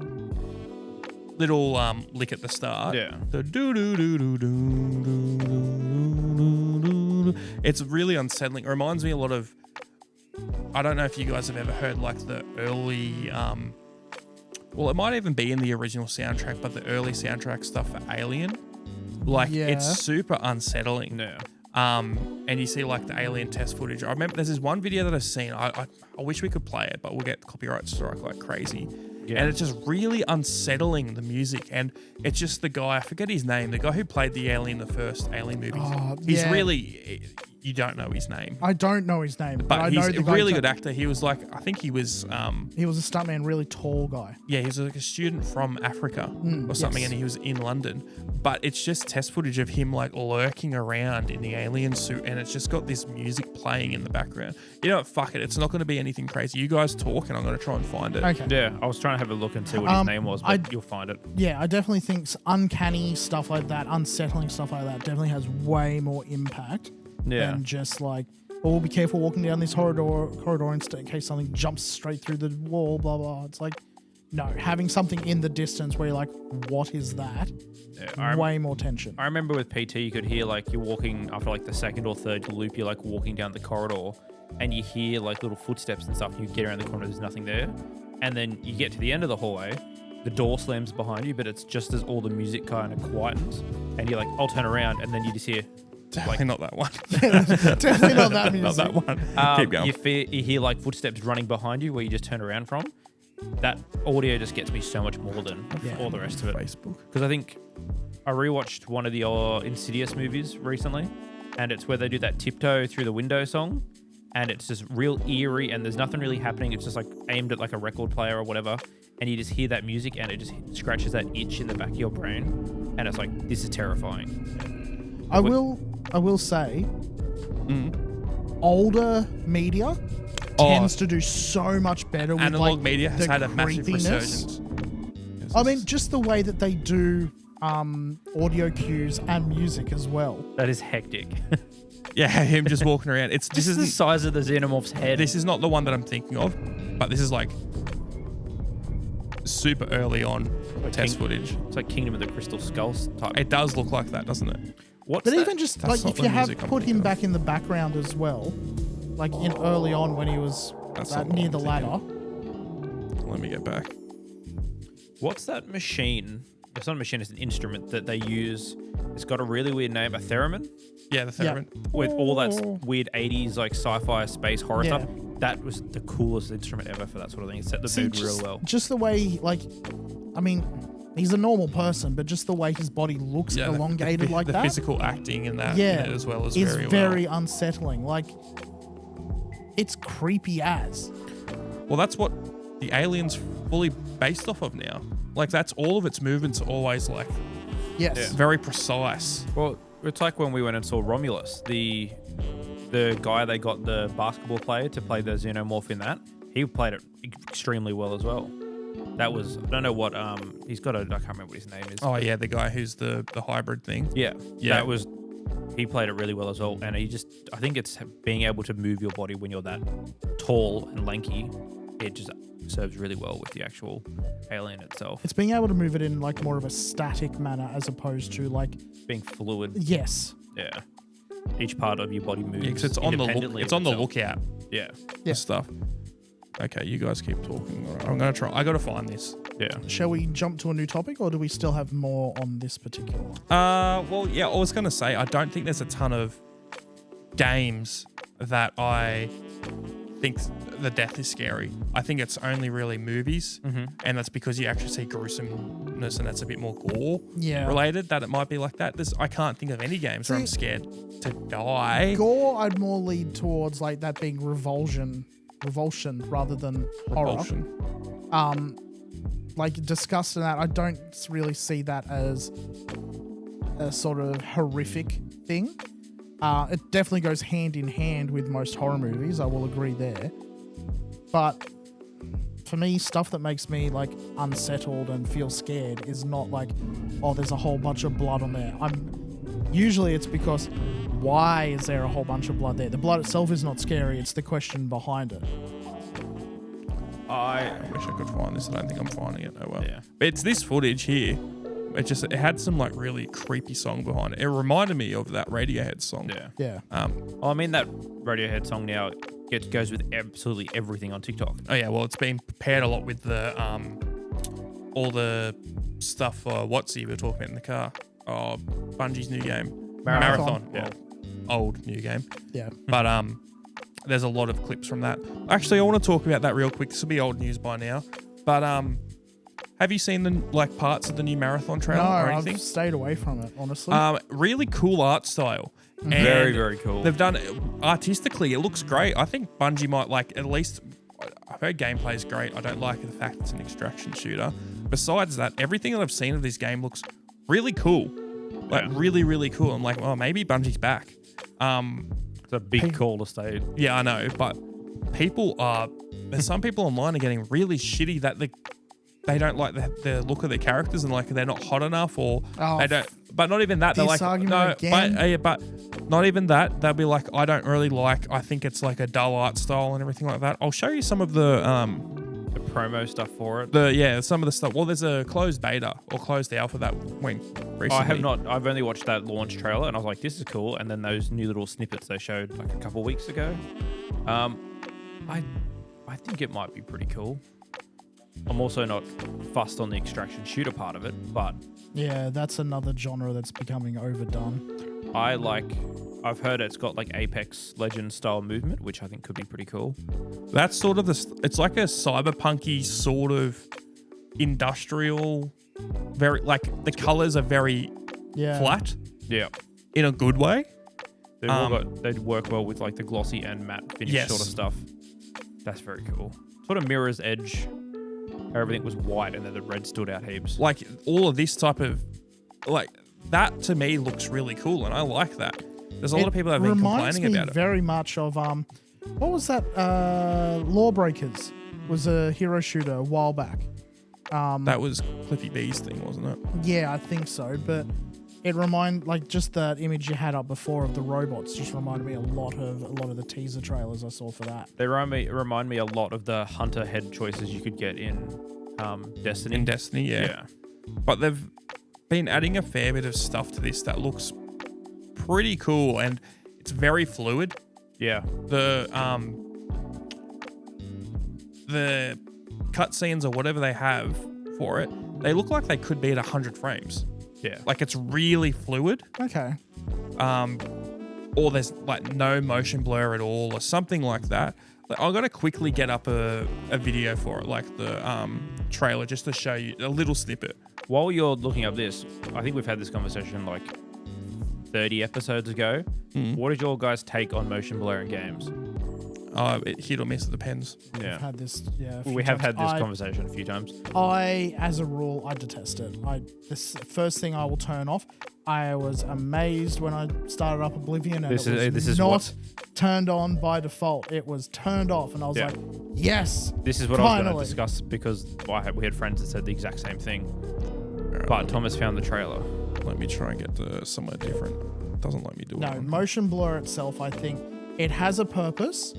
little lick at the start. Yeah. The do-do-do-do-do-do-do-do-do. It's really unsettling. It reminds me a lot of, I don't know if you guys have ever heard like the early, well, it might even be in the original soundtrack, but the early soundtrack stuff for Alien. Like, it's super unsettling. Yeah. And you see like the alien test footage. I remember there's this one video that I've seen. I wish we could play it, but we'll get copyright strike like crazy. Yeah. And it's just really unsettling, the music. And it's just the guy, I forget his name, the guy who played the alien, the first Alien movie. He's really, you don't know his name. I don't know his name, but I he's know the a guy really good actor. He was like, I think he was... he was a stuntman, really tall guy. Yeah, he was like a student from Africa or something, and he was in London. But it's just test footage of him like lurking around in the alien suit, and it's just got this music playing in the background. You know what, fuck it. It's not going to be anything crazy. You guys talk, and I'm going to try and find it. Okay. Yeah, I was trying to have a look and see what his name was, but you'll find it. Yeah, I definitely think uncanny stuff like that, unsettling stuff like that definitely has way more impact than just like, oh, be careful walking down this corridor in case something jumps straight through the wall, blah, blah. It's like, no, having something in the distance where you're like, what is that? Yeah, way more tension. I remember with PT, you could hear like you're walking after like the second or third loop, you're like walking down the corridor and you hear like little footsteps and stuff. You get around the corner, there's nothing there. And then you get to the end of the hallway, the door slams behind you, but it's just as all the music kind of quietens. And you're like, I'll turn around. And then you just hear... Definitely not that one. Definitely not that music. Not that one. Keep going. You hear like footsteps running behind you where you just turn around from. That audio just gets me so much more than all the rest of it. Facebook. Because I think I rewatched one of the Insidious movies recently, and it's where they do that tiptoe through the window song, and it's just real eerie, and there's nothing really happening. It's just like aimed at like a record player or whatever, and you just hear that music, and it just scratches that itch in the back of your brain, and it's like, this is terrifying. I will say, older media tends to do so much better with analog like media has the had a massive creepiness. resurgence. I mean, just the way that they do audio cues and music as well. That is hectic. Yeah, him just walking around. This is the size of the xenomorph's head. This is not the one that I'm thinking of, but this is like super early on test footage. It's like Kingdom of the Crystal Skulls type. It does look like that, doesn't it? But even just That's like not if the you have music I'm put him thinking back in the background as well, like in early on when he was That's not near what the I'm ladder. Let me get back. What's that machine it's not a machine, it's an instrument that they use. It's got a really weird name, a theremin, Yeah, the theremin. with all that weird 80s like sci-fi space horror Yeah. stuff. That was the coolest instrument ever for that sort of thing. It set the See, mood real well. Just the way, like, I mean, he's a normal person, but just the way his body looks Yeah, elongated like the that. physical acting in that Yeah, in it as well as is very unsettling. Like, it's creepy as. well. That's what the Alien's fully based off of now. Like that's all of its movements are always like Yes. very precise. Well, it's like when we went and saw Romulus, the guy they got the basketball player to play the xenomorph in that. He played it extremely well as well. That was, I don't know what he's got I can't remember what his name is. Oh yeah, the guy who's the hybrid thing. Yeah, Yeah. that was. He played it really well as well, and I think it's being able to move your body when you're that tall and lanky. It just serves really well with the actual alien itself. It's being able to move it in like more of a static manner as opposed to like, Being fluid. yes. Yeah. Each part of your body moves. Yeah, because it's on the independently it's of on the itself. lookout Yeah. Yeah. for stuff. Okay, you guys keep talking. All right, I'm gonna try. I gotta find this. Yeah. Shall we jump to a new topic, or do we still have more on this particular one? Well, yeah, I was gonna say I don't think there's a ton of games that I think the death is scary. I think it's only really movies, and that's because you actually see gruesomeness and that's a bit more gore Yeah. related. That it might be like that. I can't think of any games where I'm See- scared to die. Gore, I'd more lead towards like that being revulsion rather than horror. Revulsion. Like disgust and that, I don't really see that as a sort of horrific thing. It definitely goes hand in hand with most horror movies. I will agree there. But for me, stuff that makes me like unsettled and feel scared is not like, oh, there's a whole bunch of blood on there. Usually it's because why is there a whole bunch of blood there? The blood itself is not scary. It's the question behind it. I wish I could find this. I don't think I'm finding it. Oh well. Yeah. But it's this footage here. It had some like really creepy song behind it. It reminded me of that Radiohead song. Yeah. Yeah. Well, I mean, that Radiohead song now goes with absolutely everything on TikTok. Oh yeah, well it's been paired a lot with the all the stuff for Watsy we were talking about in the car. Oh, Bungie's new game. Marathon. Well, old new game. Yeah. But there's a lot of clips from that. Actually, I want to talk about that real quick. This will be old news by now. But have you seen the like parts of the new Marathon trailer No, or anything? I've stayed away from it, honestly. Really cool art style. And Very, very cool. They've done it artistically. It looks great. I think Bungie might like at least. I've heard gameplay is great. I don't like the fact it's an extraction shooter. Besides that, everything that I've seen of this game looks really cool. Like really, really cool. I'm like, oh, maybe Bungie's back. It's a big call to stay. Yeah, I know, but there's some people online are getting really shitty that they don't like the look of their characters and like they're not hot enough or they don't. But not even that. They're this like argument no, again? but not even that. They'll be like, I don't really like. I think it's like a dull art style and everything like that. I'll show you some of the promo stuff for it. some of the stuff. Well, there's a closed beta or closed alpha that went recently. I have not. I've only watched that launch trailer, and I was like, "This is cool." And then those new little snippets they showed like a couple weeks ago. I think it might be pretty cool. I'm also not fussed on the extraction shooter part of it, but yeah, that's another genre that's becoming overdone. I've heard it's got like Apex Legends style movement, which I think could be pretty cool. That's sort of it's like a cyberpunky sort of industrial, very like the colors are very Yeah. flat Yeah. in a good way. They'd work well with like the glossy and matte finish Yes. sort of stuff. That's very cool. Sort of Mirror's Edge. How everything was white and then the red stood out heaps. Like all of this type of like that to me looks really cool and I like that. There's a lot of people that have been complaining about it. Very much of what was that? Lawbreakers was a hero shooter a while back. That was Cliffy B's thing, wasn't it? Yeah, I think so. But it like just that image you had up before of the robots just reminded me a lot of the teaser trailers I saw for that. They remind me a lot of the hunter head choices you could get in Destiny. In Destiny, yeah. But they've been adding a fair bit of stuff to this that looks pretty cool and it's very fluid. Yeah. The cutscenes or whatever they have for it they look like they could be at 100 frames. Yeah. Like it's really fluid. Okay. Or there's like no motion blur at all or something like that. Like, I'm going to quickly get up a video for it, like the trailer, just to show you a little snippet. While you're looking up this, I think we've had this conversation like 30 episodes ago. What is your guys' take on motion blur in games? It hit or miss, it depends. Yeah. I've had this, yeah. We have had this conversation a few times. As a rule, I detest it. This first thing I will turn off. I was amazed when I started up Oblivion and this is not turned on by default. It was turned off, and I was like, yes. This is what I was going to discuss because we had friends that said the exact same thing. But Thomas found the trailer. Let me try and get to somewhere different. It doesn't let me do it. No, motion blur itself, I think it has a purpose.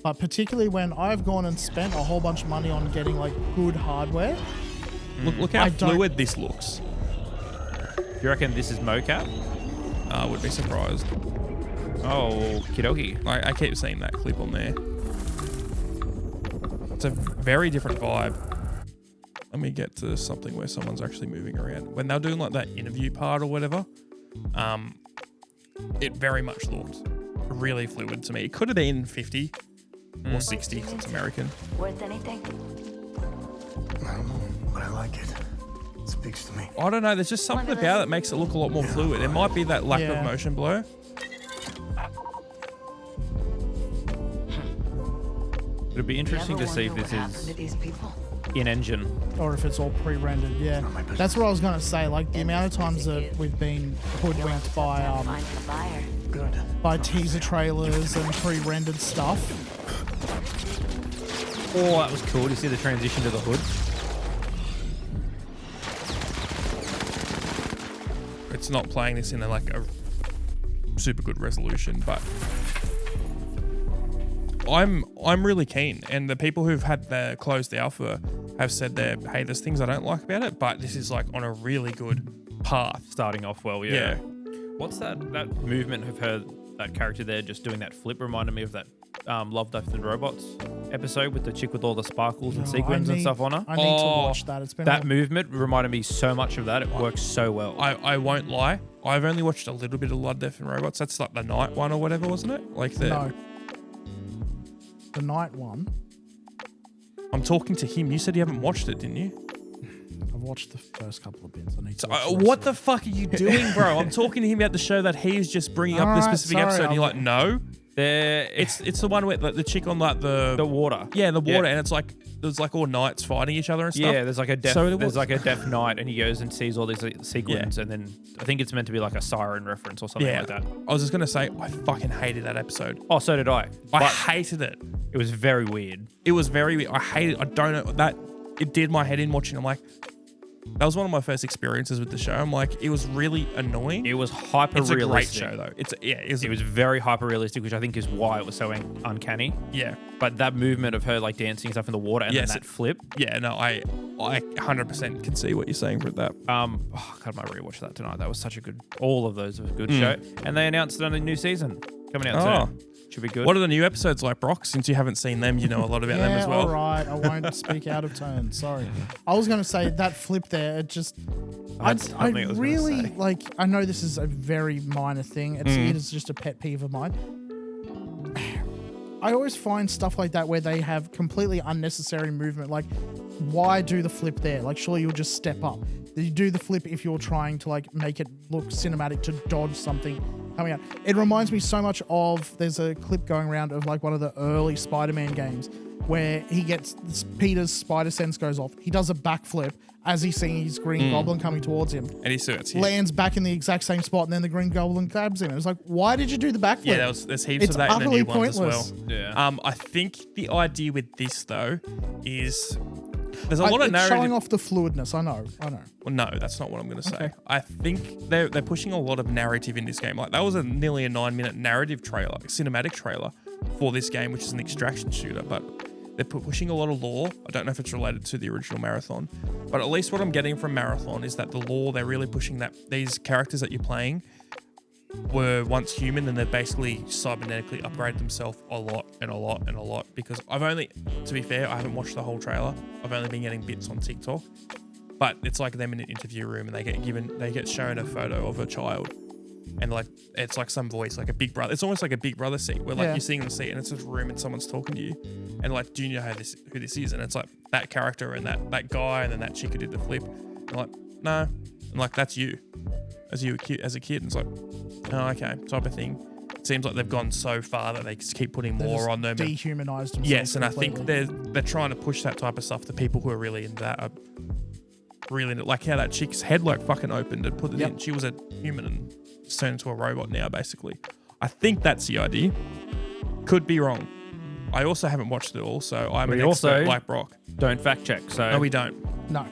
But particularly when I've gone and spent a whole bunch of money on getting like good hardware. Look how fluid this looks. You reckon this is mocap? I would be surprised. Oh, kidoki. I keep seeing that clip on there. It's a very different vibe. Let me get to something where someone's actually moving around. When they're doing like that interview part or whatever, it very much looked really fluid to me. It could have been 50 or 60 because it's American. Worth anything? I don't know, but I like it. It speaks to me. I don't know. There's just something about it that makes it look a lot more fluid. It might be that lack of motion blur. It'll be interesting to see if this is in-engine. Or if it's all pre-rendered, yeah. That's what I was going to say. Like, the amount of times that we've been hoodwinked by teaser trailers and pre-rendered stuff. Oh, that was cool to see the transition to the hood. It's not playing this in a super good resolution, but I'm really keen. And the people who've had the closed alpha have said hey, there's things I don't like about it, but this is like on a really good path. Starting off well, yeah. What's that movement of her, that character there just doing that flip reminded me of that Love, Death and Robots episode with the chick with all the sparkles and sequins and stuff on her. I need to watch that. It's been that movement reminded me so much of that. It works so well. I won't lie. I've only watched a little bit of Love, Death and Robots. That's like the night one or whatever, wasn't it? No. The night one. I'm talking to him. You said you haven't watched it, didn't you? I've watched the first couple of bits. I need to what the fuck are you doing, bro? I'm talking to him about the show that he's just bringing up this specific episode. And you're like, no. It's the one with the chick on like the water. Yeah, the water, and it's like there's like all knights fighting each other and stuff. Yeah, there's like a deaf knight, and he goes and sees all these sequins, and then I think it's meant to be like a siren reference or something like that. I was just gonna say I fucking hated that episode. Oh, so did I. I hated it. It was very weird. It was very weird. I hated it. I don't know that it did my head in watching. I'm like, that was one of my first experiences with the show. I'm like, it was really annoying. It was hyper realistic. It's a great show though. It was very hyper realistic, which I think is why it was so uncanny. Yeah. But that movement of her like dancing and stuff in the water and then that flip. Yeah, no, I 100% can see what you're saying with that. God, I might rewatch that tonight. That was such a good. All of those were a good show, and they announced a new season coming out soon. Should be good. What are the new episodes like, Brock? Since you haven't seen them, you know a lot about them as well. All right. I won't speak out of turn. Sorry. I was going to say that flip there. It just, I really like. I know this is a very minor thing. It is just a pet peeve of mine. I always find stuff like that where they have completely unnecessary movement. Like, why do the flip there? Like, surely you'll just step up. You do the flip if you're trying to like make it look cinematic to dodge something coming out. It reminds me so much of, there's a clip going around of like one of the early Spider-Man games where he gets, Peter's spider sense goes off. He does a backflip as he's seeing his Green Goblin coming towards him. And he starts lands back in the exact same spot, and then the Green Goblin grabs him. It was like, why did you do the backflip? Yeah, there's heaps of that in the new ones as well. Yeah. I think the idea with this though is there's a lot of narrative. Showing off the fluidness. I know. Well, no, that's not what I'm going to say. I think they're pushing a lot of narrative in this game. Like, that was nearly a 9-minute narrative trailer, cinematic trailer for this game, which is an extraction shooter. But they're pushing a lot of lore. I don't know if it's related to the original Marathon, but at least what I'm getting from Marathon is that the lore, they're really pushing that these characters that you're playing were once human, and they've basically cybernetically upgraded themselves a lot and a lot and a lot. Because I've only, to be fair, I haven't watched the whole trailer. I've only been getting bits on TikTok. But it's like them in an interview room and they get shown a photo of a child. And like it's like some voice, like a big brother. It's almost like a big brother seat where like you're sitting in the seat and it's a room and someone's talking to you. And like, do you know who this is? And it's like that character and that guy and then that chick who did the flip. And like, no. And like, that's you as a kid. And it's like, oh, okay, type of thing. It seems like they've gone so far that they just keep putting more on them. Dehumanized themselves. Yes, and completely. I think they're trying to push that type of stuff to people who are really into that. Really into, like how that chick's head like fucking opened and put it in. She was a human and it's turned into a robot now, basically. I think that's the idea. Could be wrong. I also haven't watched it all, so I'm an expert like Brock. Don't fact check. So No, we don't. No,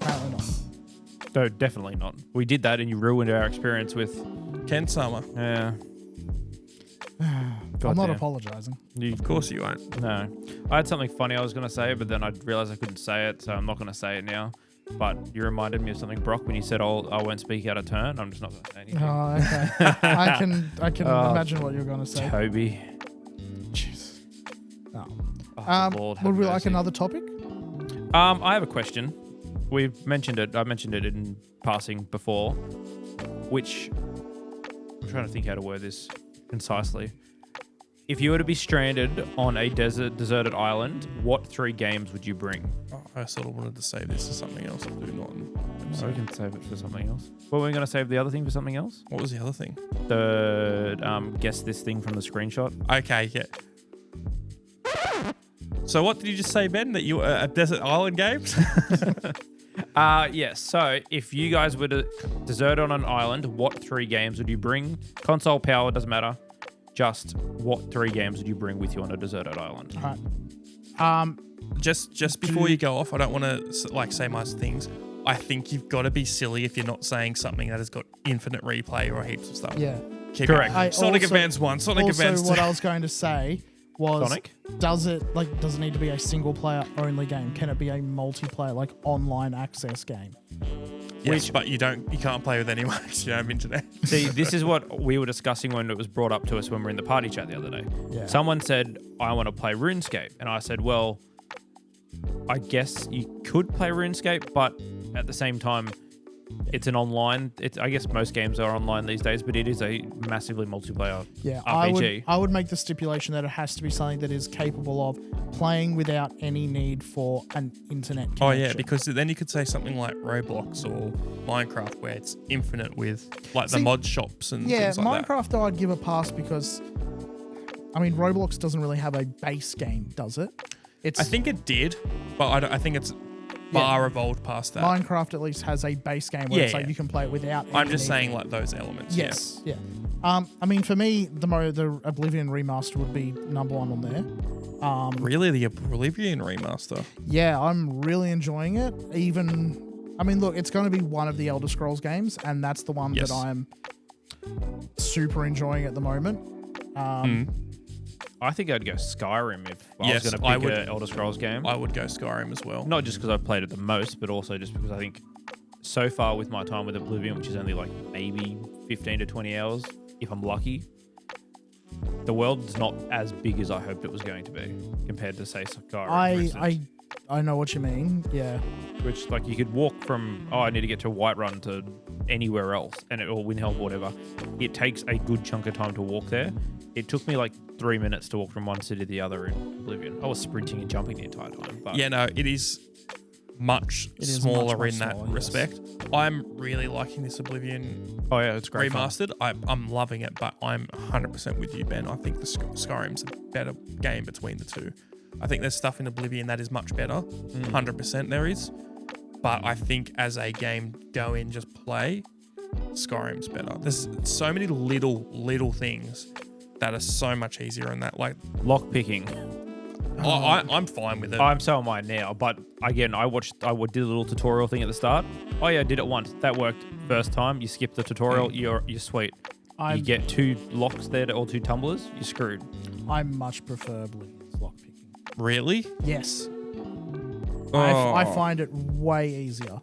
apparently not. No, definitely not. We did that and you ruined our experience with Ken Summer. Yeah. I'm not apologizing. Of course you won't. No. I had something funny I was going to say, but then I realized I couldn't say it, so I'm not going to say it now. But you reminded me of something, Brock, when you said, I won't speak out of turn. I'm just not going to say anything. Oh, okay. I can imagine what you're going to say. Toby. Jeez. Oh, Lord, have would we mercy. like another topic? I have a question. We've mentioned it. I mentioned it in passing before, which I'm trying to think how to word this concisely. If you were to be stranded on a deserted island, what 3 games would you bring? Oh, I sort of wanted to save this for something else. Do not. So we can save it for something else. Well, we're going to save the other thing for something else? What was the other thing? The guess this thing from the screenshot. Okay, yeah. So what did you just say, Ben? That you were at Desert Island Games? Yes. So if you guys were to desert on an island, what 3 games would you bring? Console power, doesn't matter. Just what 3 games would you bring with you on a deserted island? All right. Just before you go off, I don't want to like say my things. I think you've got to be silly if you're not saying something that has got infinite replay or heaps of stuff. Yeah. Keep Correct. It. Sonic Advance 1, Sonic Advance 2. What I was going to say was, Sonic? does it need to be a single player only game? Can it be a multiplayer, like online access game? Yes, but you can't play with anyone because you don't have internet. See, this is what we were discussing when it was brought up to us when we were in the party chat the other day. Yeah. Someone said, I want to play RuneScape. And I said, well, I guess you could play RuneScape, but at the same time, it's an online. I guess most games are online these days, but it is a massively multiplayer RPG. I would make the stipulation that it has to be something that is capable of playing without any need for an internet connection. Oh yeah, because then you could say something like Roblox or Minecraft, where it's infinite with like the mod shops and things like Minecraft though I'd give a pass because, I mean, Roblox doesn't really have a base game, does it? I think it did, but I think it's far evolved past that. Minecraft at least has a base game where it's like you can play it without any I'm just saying need. like those elements. Yes, yeah. I mean, for me, the Oblivion remaster would be number 1 on there. Really, the Oblivion remaster? Yeah, I'm really enjoying it. I mean, look, it's going to be one of the Elder Scrolls games, and that's the one that I'm super enjoying at the moment. I think I'd go Skyrim if I was going to pick an Elder Scrolls game. I would go Skyrim as well. Not just because I've played it the most, but also just because I think so far with my time with Oblivion, which is only like maybe 15 to 20 hours, if I'm lucky, the world's not as big as I hoped it was going to be compared to, say, Skyrim. I know what you mean. Yeah. Which, like, you could walk from, I need to get to Whiterun to anywhere else, or Windhelm, whatever. It takes a good chunk of time to walk there. It took me like 3 minutes to walk from one city to the other in Oblivion. I was sprinting and jumping the entire time. But yeah, no, it is much smaller in that respect. I'm really liking this Oblivion it's great remastered. I'm loving it, but I'm 100% with you, Ben. I think the Skyrim's a better game between the two. I think there's stuff in Oblivion that is much better. 100% there is. But I think as a game, go in, just play, Skyrim's better. There's so many little things that are so much easier in that. Like lock picking. I'm fine with it. So am I now. But again, I did a little tutorial thing at the start. Oh yeah, I did it once. That worked first time. You skip the tutorial. You're sweet. You get 2 locks there or 2 tumblers. You're screwed. I much prefer Oblivion's lockpicking. Really? Yes. Oh. I find it way easier.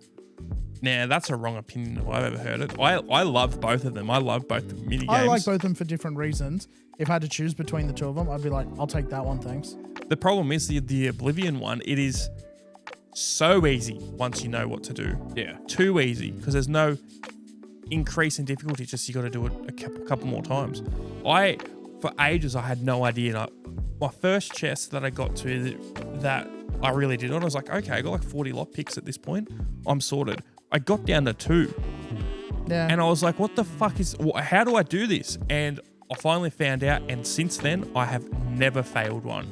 Nah, that's a wrong opinion if I've ever heard it. I love both of them. I love both the mini games. I like both of them for different reasons. If I had to choose between the two of them, I'd be like, I'll take that one, thanks. The problem is the Oblivion one, it is so easy once you know what to do. Yeah. Too easy because there's no increase in difficulty. Just you got to do it a couple more times. For ages, I had no idea. My first chest that I got to that I really did on, I was like, okay, I got like 40 lockpicks at this point. I'm sorted. I got down to 2. Yeah. And I was like, what the fuck how do I do this? And I finally found out. And since then, I have never failed one.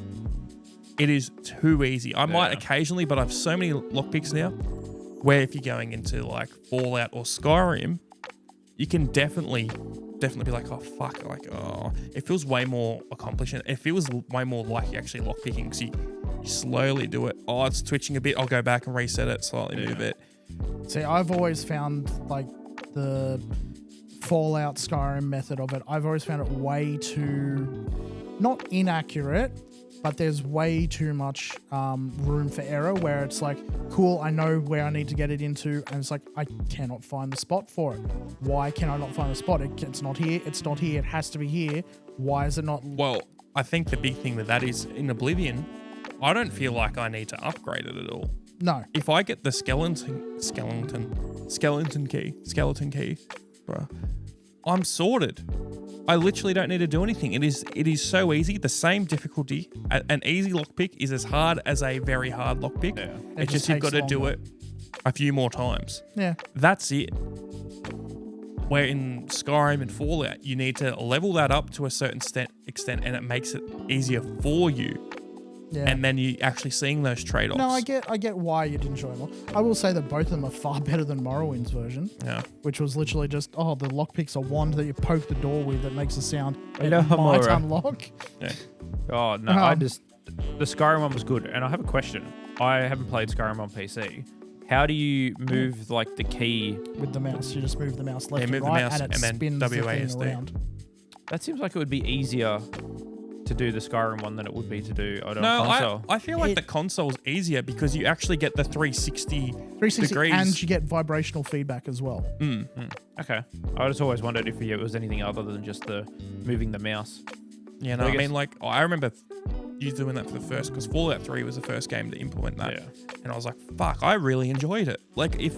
It is too easy. I might occasionally, but I have so many lockpicks now where if you're going into like Fallout or Skyrim, you can definitely be like, oh, fuck. Like, oh, it feels way more accomplishing. It feels way more like you're actually lockpicking because you slowly do it. Oh, it's twitching a bit. I'll go back and reset it, slightly move it. See, I've always found like the Fallout Skyrim method of it, I've always found it way too, not inaccurate, but there's way too much room for error where it's like, cool, I know where I need to get it into, and it's like, I cannot find the spot for it. Why can I not find the spot? It's not here. It's not here. It has to be here. Why is it not? Well, I think the big thing with that is in Oblivion, I don't feel like I need to upgrade it at all. No. If I get the skeleton key, bro, I'm sorted. I literally don't need to do anything. It is so easy. The same difficulty. An easy lockpick is as hard as a very hard lockpick. Yeah. It's just you've got to do it a few more times. Yeah. That's it. Where in Skyrim and Fallout, you need to level that up to a certain extent, and it makes it easier for you. Yeah. And then you actually seeing those trade-offs. No, I get why you'd enjoy them. I will say that both of them are far better than Morrowind's version. Yeah. Which was literally just, the lockpick's a wand that you poke the door with that makes a sound. It Hello, might Hamura. unlock. Yeah. Oh, no, the Skyrim one was good. And I have a question. I haven't played Skyrim on PC. How do you move, like, the key? With the mouse. You just move the mouse left move and right, the mouse and it and then spins the thing WASD. around. That seems like it would be easier to do the Skyrim one than it would be to do on console. I feel like the console's easier because you actually get the 360 degrees. And you get vibrational feedback as well. Okay. I just always wondered if it was anything other than just the moving the mouse. Yeah, no, I mean, like, I remember you doing that for the first, because Fallout 3 was the first game to implement that. Yeah. And I was like, fuck, I really enjoyed it. Like, if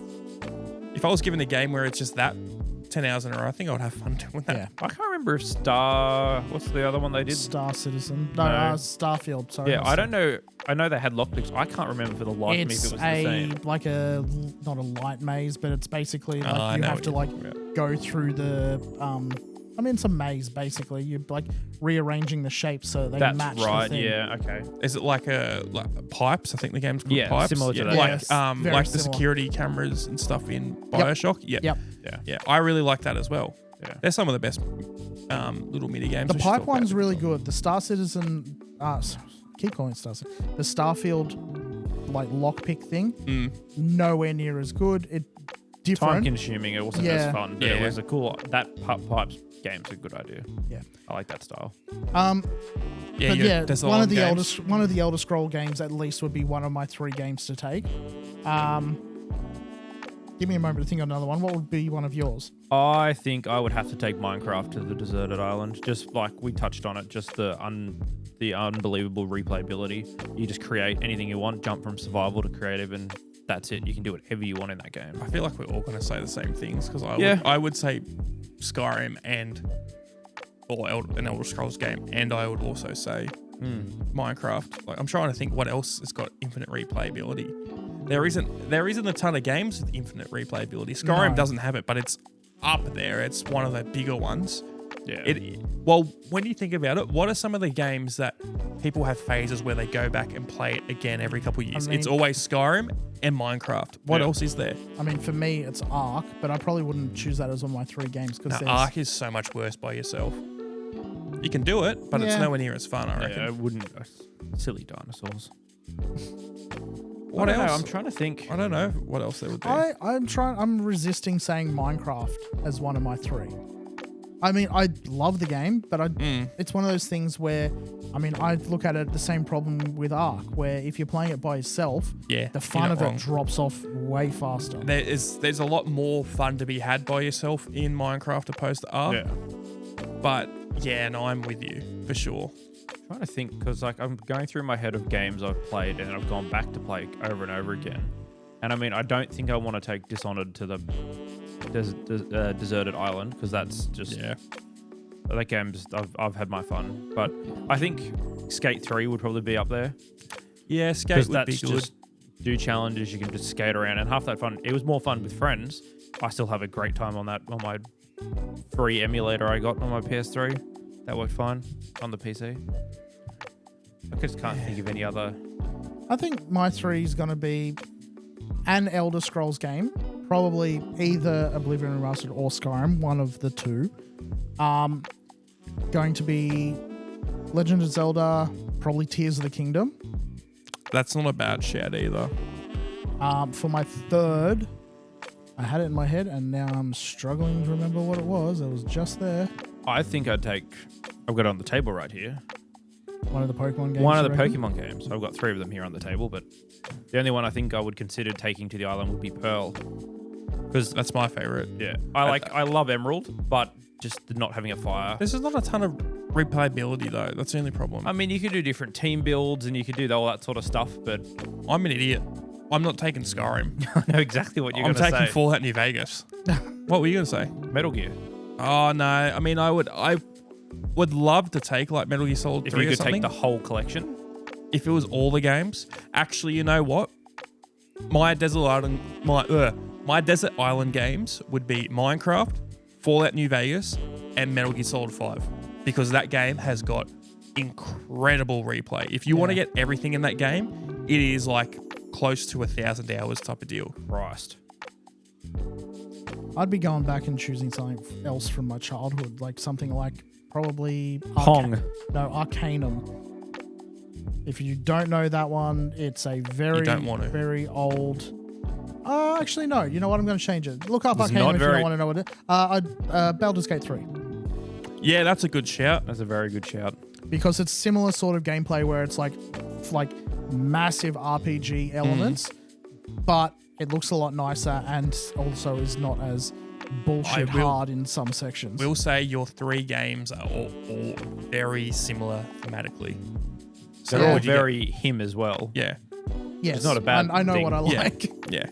I was given a game where it's just that 10 hours in a row, I think I would have fun doing that. Yeah. I can't remember if what's the other one they did? Star Citizen. No, No. Starfield. Sorry. Yeah, I don't know. I know they had lockpicks. I can't remember for the life of me if it was the same. Like not a light maze, but it's basically like I you know have what to you're like talking about. go through the it's a maze basically. You're like rearranging the shapes so they That's match right. the thing. Yeah. Okay. Is it like pipes? I think the game's called Yeah, Pipes. similar to that. Like Yes, very like the similar. security cameras and stuff in BioShock. Yeah. Yep. Yeah, I really like that as well. Yeah. They're some of the best little mini games. The we should talk pipe one's about. really good. The Star Citizen, keep calling it Star Citizen. The Starfield, like lockpick thing, nowhere near as good. It Time different. consuming. It wasn't Yeah. as fun, but it Yeah. was a cool. That Pipes game's a good idea. Yeah. I like that style. Yeah, But yeah, there's a one lot of the games. Elder Scroll games at least would be one of my 3 games to take. Give me a moment to think of another one. What would be one of yours? I think I would have to take Minecraft to the deserted island. Just like we touched on it, just the unbelievable replayability. You just create anything you want, jump from survival to creative, and that's it. You can do whatever you want in that game. I feel like we're all going to say the same things because Yeah. I would say Skyrim or an Elder Scrolls game, and I would also say Minecraft. Like, I'm trying to think what else has got infinite replayability. There isn't a ton of games with infinite replayability. Skyrim No. doesn't have it, but it's up there. It's one of the bigger ones. Yeah. Well, when you think about it, what are some of the games that people have phases where they go back and play it again every couple of years? I mean- It's always Skyrim and Minecraft. What Yeah. else is there? I mean, for me, it's Ark, but I probably wouldn't choose that as one of my 3 games because No, Ark is so much worse by yourself. You can do it, but it's Yeah. nowhere near as fun, I reckon. Yeah, I wouldn't. Silly dinosaurs. What I don't know, else? I'm trying to think. I don't know what else there would be. I'm resisting saying Minecraft as one of my 3. I mean, I love the game, but it's one of those things where, I mean, I look at it the same problem with Ark, where if you're playing it by yourself, Yeah, the you're fun not of wrong. it drops off way faster. There's a lot more fun to be had by yourself in Minecraft opposed to Ark. Yeah. But yeah, no, I'm with you for sure. trying to think because like I'm going through my head of games I've played and I've gone back to play over and over again. And I mean, I don't think I want to take Dishonored to the deserted island because that's just that game's I've had my fun. But I think Skate 3 would probably be up there. Yeah, Skate would be good. Just do challenges. You can just skate around and half that fun. It was more fun with friends. I still have a great time on that on my free emulator I got on my PS3. That worked fine on the PC. I just can't think of any other. I think my 3 is going to be an Elder Scrolls game, probably either Oblivion Remastered or Skyrim, one of the two. Going to be Legend of Zelda, probably Tears of the Kingdom. That's not a bad shout either. For my 3rd, I had it in my head and now I'm struggling to remember what it was. It was just there. I think I've got it on the table right here. One of the Pokemon games. One of the Pokemon games. I've got 3 of them here on the table, but the only one I think I would consider taking to the island would be Pearl. Because That's my favorite. yeah, I love Emerald, but just not having a fire. This is not a ton of replayability though. That's the only problem. I mean, you could do different team builds and you could do all that sort of stuff, but I'm an idiot. I'm not taking Skyrim. I know exactly what you're I'm going to say. taking Fallout New Vegas. What were you going to say? Metal Gear. Oh no. I mean, I would love to take like Metal Gear Solid 3 If you or could something. take the whole collection. If it was all the games. Actually, you know what? My desert island games would be Minecraft, Fallout New Vegas, and Metal Gear Solid 5 because that game has got incredible replay. If you want to get everything in that game, it is like close to 1,000 hours type of deal. Christ. I'd be going back and choosing something else from my childhood, like something like probably Pong. Arcanum. If you don't know that one, it's a very, very old. Actually, no. You know what? I'm going to change it. Look up Arcanum if you don't want to know what it is. Baldur's Gate 3. Yeah, that's a good shout. That's a very good shout. Because it's similar sort of gameplay where it's like massive RPG elements, but it looks a lot nicer and also is not as bullshit hard in some sections. We'll say your 3 games are all very similar thematically. So they're all very him as well. Yeah. Yes, It's not a bad I know thing. what I like. Yeah.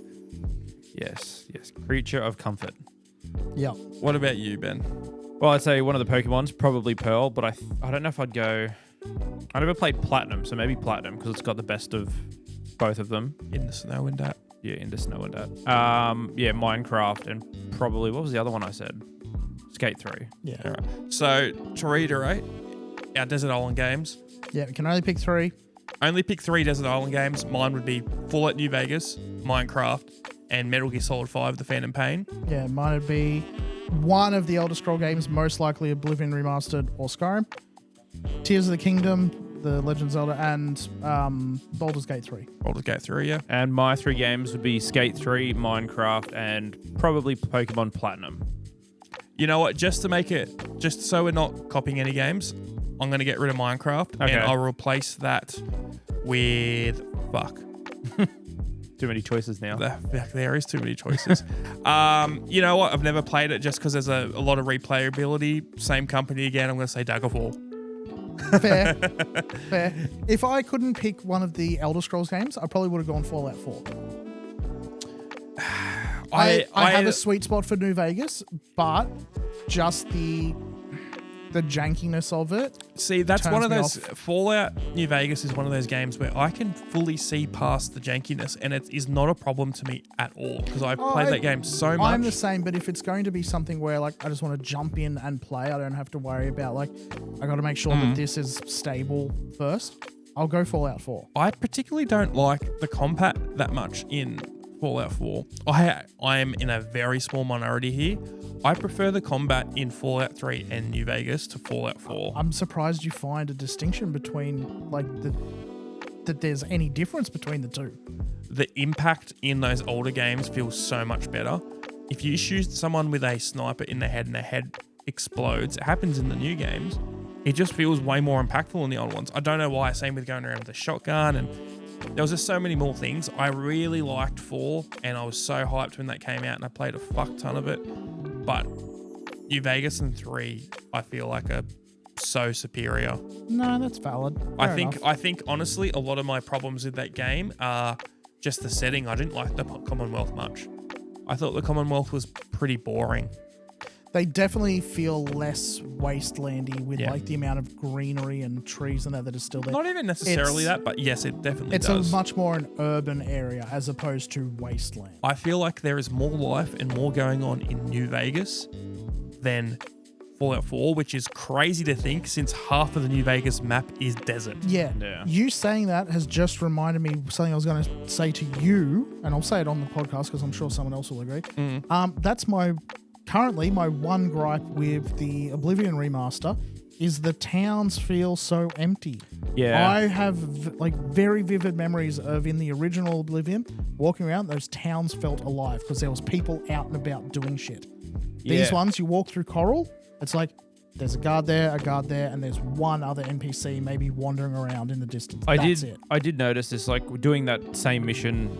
Yes. Creature of comfort. Yeah. What about you, Ben? Well, I'd say one of the Pokemons, probably Pearl, but I don't know if I'd go. I never played Platinum, so maybe Platinum because it's got the best of both of them. In the snow and that. Yeah, into snow and that. Yeah, Minecraft and probably what was the other one I said? Skate 3. Yeah. All right. So to reiterate, our Desert Island games. Yeah, we can only pick 3. Only pick 3 Desert Island games. Mine would be Fallout New Vegas, Minecraft, and Metal Gear Solid 5, The Phantom Pain. Yeah, mine would be one of the Elder Scroll games, most likely Oblivion Remastered or Skyrim. Tears of the Kingdom, The Legend of Zelda, and Baldur's Gate 3. Baldur's Gate 3, yeah. And my 3 games would be Skate 3, Minecraft, and probably Pokemon Platinum. You know what? Just so we're not copying any games, I'm going to get rid of Minecraft Okay. and I'll replace that with Too many choices now. There is too many choices. You know what? I've never played it just because there's a lot of replayability. Same company again. I'm going to say Daggerfall. Fair. If I couldn't pick one of the Elder Scrolls games, I probably would have gone Fallout 4. I have a sweet spot for New Vegas, but just the jankiness of it. See, that's one of turns those. me off. Fallout New Vegas is one of those games where I can fully see past the jankiness, and it is not a problem to me at all because I've played that game so much. I'm the same, but if it's going to be something where like I just want to jump in and play, I don't have to worry about like I got to make sure that this is stable first. I'll go Fallout 4. I particularly don't like the combat that much in Fallout 4. I am in a very small minority here. I prefer the combat in Fallout 3 and New Vegas to Fallout 4. I'm surprised you find a distinction between like that there's any difference between the two. The impact in those older games feels so much better. If you shoot someone with a sniper in the head and the head explodes, it happens in the new games. It just feels way more impactful in the old ones. I don't know why. Same with going around with a shotgun, and there was just so many more things. I really liked 4, and I was so hyped when that came out, and I played a fuck ton of it. But New Vegas and 3, I feel like are so superior. No, that's valid. I Fair think enough. honestly, a lot of my problems with that game are just the setting. I didn't like the Commonwealth much. I thought the Commonwealth was pretty boring. They definitely feel less wastelandy with Yeah. like the amount of greenery and trees and that is still there. Not even necessarily It's- that, but yes, it definitely It's does. a much more an urban area as opposed to wasteland. I feel like there is more life and more going on in New Vegas than Fallout 4, which is crazy to think since half of the New Vegas map is desert. Yeah. Yeah. You saying that has just reminded me of something I was going to say to you, and I'll say it on the podcast because I'm sure someone else will agree. That's currently my one gripe with the Oblivion remaster is the towns feel so empty. Yeah. I have very vivid memories of in the original Oblivion walking around, those towns felt alive because there was people out and about doing shit. These Yeah. ones, you walk through Coral, it's like there's a guard there, and there's one other NPC maybe wandering around in the distance. That's it. I did notice this, like doing that same mission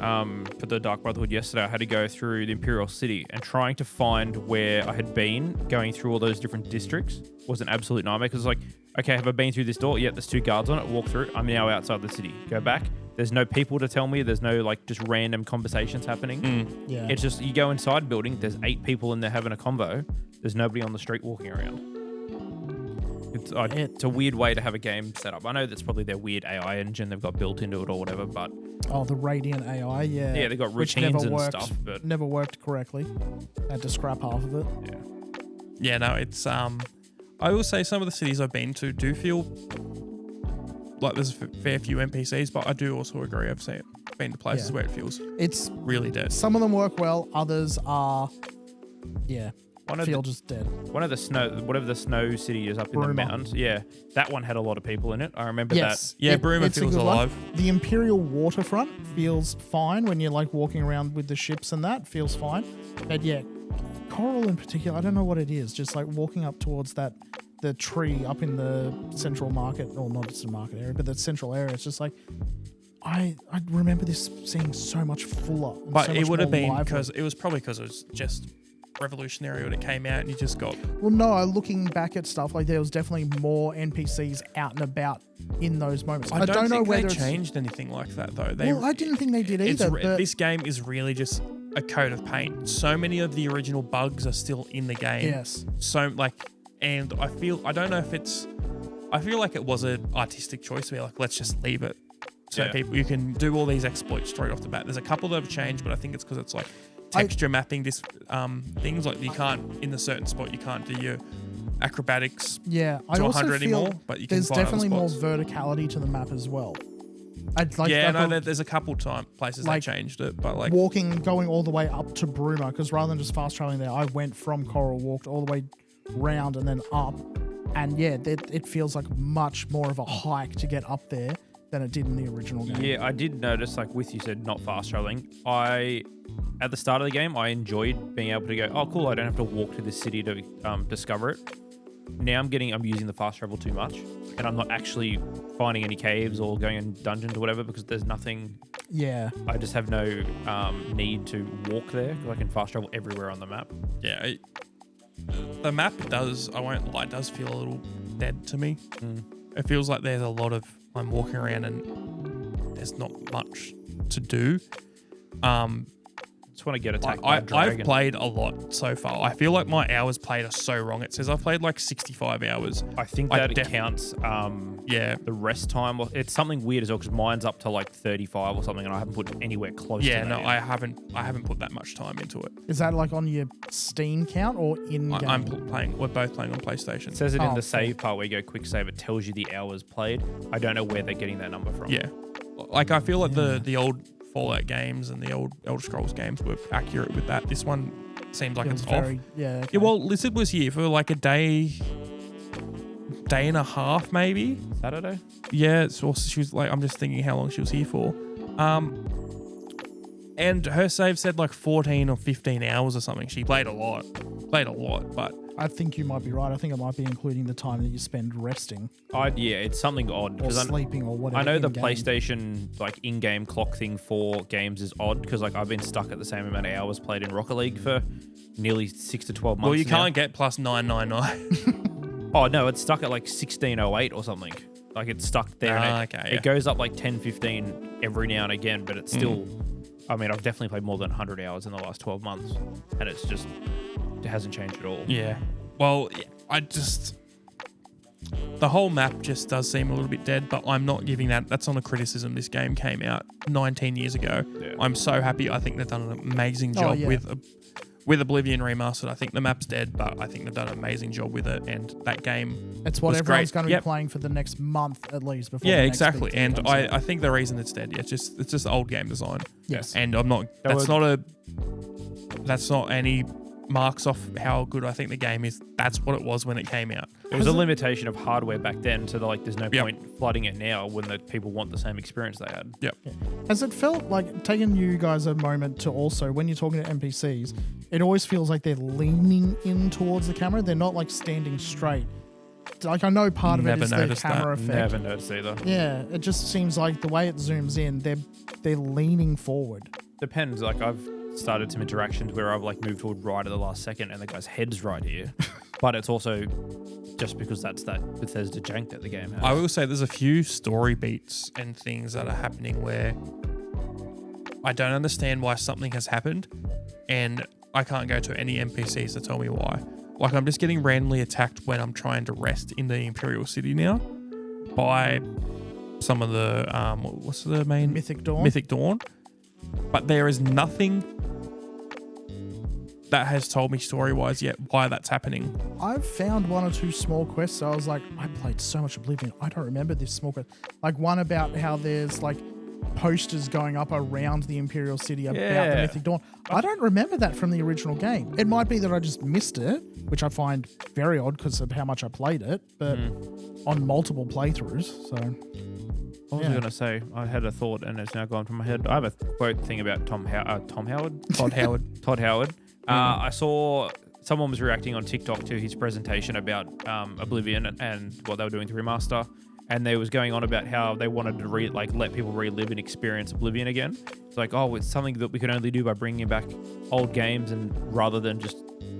for the Dark Brotherhood yesterday. I had to go through the Imperial City and trying to find where I had been, going through all those different districts was an absolute nightmare. Because like, okay, have I been through this door? Yeah, there's 2 guards on it. Walk through. I'm now outside the city. Go back. There's no people to tell me. There's no like just random conversations happening. Yeah. It's just you go inside building. There's 8 people in there having a convo. There's nobody on the street walking around. It's a weird way to have a game set up. I know that's probably their weird AI engine they've got built into it or whatever, but the Radiant AI, yeah. yeah, they got which routines never and worked, stuff. But never worked correctly. Had to scrap half of it. yeah, Yeah, no, it's I will say some of the cities I've been to do feel like there's a fair few NPCs, but I do also agree I've been to places Yeah. where it feels It's really dead. some of them work well, others are feel just dead. one of the snow, whatever the snow city is up in the Bruma. mountains. Yeah, that one had a lot of people in it. I remember Yes. Yeah, Bruma it's a feels good one. alive. The Imperial waterfront feels fine when you're like walking around with the ships and that feels fine. But yeah, Coral in particular, I don't know what it is. Just like walking up towards the tree up in the central market, or not it's the market area, but the central area. It's just like I remember this seeing so much fuller. And But so it much would have more been lively. because it was probably because it was just revolutionary when it came out and you just got Well, no, looking back at stuff, like there was definitely more NPCs out and about in those moments. I don't know think whether they it's- changed anything like that though. Well, I didn't think they did either. But This game is really just a coat of paint. So many of the original bugs are still in the game. yes, So and I feel like it was an artistic choice to be like, let's just leave it. So Yeah. you can do all these exploits straight off the bat. There's a couple that have changed, but I think it's because it's like texture mapping things like you can't in a certain spot you can't do your acrobatics yeah. I to also 100 feel anymore, but you can there's find other definitely more spots. verticality to the map as well. There's a couple places like, they changed it, but like going all the way up to Bruma, because rather than just fast traveling there, I went from Coral, walked all the way round and then up, and yeah, it feels like much more of a hike to get up there than it did in the original game. Yeah, I did notice, like with you said, not fast traveling. At the start of the game, I enjoyed being able to go, oh, cool, I don't have to walk to this city to discover it. Now I'm using the fast travel too much, and I'm not actually finding any caves or going in dungeons or whatever because there's nothing. Yeah. I just have no need to walk there because I can fast travel everywhere on the map. yeah, the map does, I won't lie, does feel a little dead to me. It feels like there's a lot of I'm walking around and there's not much to do. Just want to get attacked by a I've dragon. played a lot so far. I feel like my hours played are so wrong. It says I've played like 65 hours. I think I that it def- counts Yeah. the rest time. It's something weird as well because mine's up to like 35 or something, and I haven't put anywhere close to Yeah, that no, yet. I haven't put that much time into it. Is that like on your Steam count or in game? We're both playing on PlayStation. It says it in Oh, the save part where you go quick save. It tells you the hours played. I don't know where they're getting that number from. Yeah. Like I feel like the old Fallout games and the old Elder Scrolls games were accurate with that. This one seems like It it's was off. very, yeah. Okay. Yeah, well, Lizard was here for like a day and a half, maybe. Saturday? Yeah, so she was like, I'm just thinking how long she was here for. And her save said like 14 or 15 hours or something. She played a lot, but I think you might be right. I think it might be including the time that you spend resting Yeah, it's something odd. or Because sleeping or whatever. I know the in-game. PlayStation like in-game clock thing for games is odd because like I've been stuck at the same amount of hours played in Rocket League for nearly 6 to 12 months. well, you now. can't get plus 999. Oh no, it's stuck at like 1608 or something. Like it's stuck there. And it goes up like 10, 15 every now and again, but it's still. I mean, I've definitely played more than 100 hours in the last 12 months, and it hasn't changed at all. Yeah. Well, the whole map just does seem a little bit dead, but I'm not giving that. That's not a criticism. This game came out 19 years ago. Yeah. I'm so happy. I think they've done an amazing job with Oblivion Remastered. I think the map's dead, but I think they've done an amazing job with it, and that game. It's what everyone's going to be playing for the next month at least. Before yeah, exactly. And I think the reason it's dead, it's just old game design. Yes. And I'm not. That's not any marks off how good I think the game is. That's what it was when it came out. It was a limitation of hardware back then, so there's no point flooding it now when the people want the same experience they had. Yep. Yeah. Has it felt like, taking you guys a moment to also, when you're talking to NPCs, it always feels like they're leaning in towards the camera. They're not like standing straight. Like, I know part of it is the camera effect. Never noticed either. Yeah, it just seems like the way it zooms in, they're leaning forward. Depends. Like, I've started some interactions where I've like moved forward right at the last second and the guy's head's right here. But it's also just because that's that Bethesda jank that the game has. I will say there's a few story beats and things that are happening where I don't understand why something has happened, and I can't go to any NPCs to tell me why. Like, I'm just getting randomly attacked when I'm trying to rest in the Imperial City now by some of the what's the main Mythic Dawn. Mythic Dawn. But there is nothing that has told me story-wise yet why that's happening. I've found one or two small quests. So I was like, I played so much Oblivion. I don't remember this small quest. Like one about how there's like posters going up around the Imperial City about the Mythic Dawn. I don't remember that from the original game. It might be that I just missed it, which I find very odd because of how much I played it, but on multiple playthroughs. So... What was I going to say? I had a thought and it's now gone from my head. I have a quote thing about Todd Howard. I saw someone was reacting on TikTok to his presentation about Oblivion and what they were doing to remaster, and they was going on about how they wanted to let people relive and experience Oblivion again. It's like, oh, it's something that we can only do by bringing back old games, and rather than just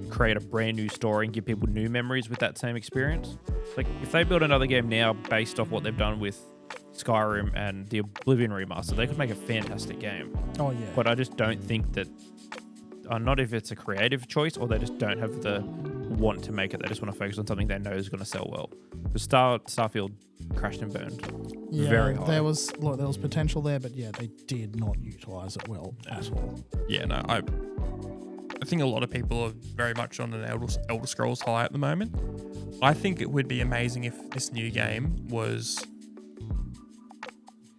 create a brand new story and give people new memories with that same experience. Like, if they build another game now based off what they've done with Skyrim and the Oblivion remaster, they could make a fantastic game. Oh yeah. But I just don't think that, not if it's a creative choice or they just don't have the want to make it. They just want to focus on something they know is going to sell well. Because Starfield crashed and burned very hard. There was potential there, but yeah, they did not utilize it well at all. Yeah, no, I think a lot of people are very much on an Elder Scrolls high at the moment. I think it would be amazing if this new game was...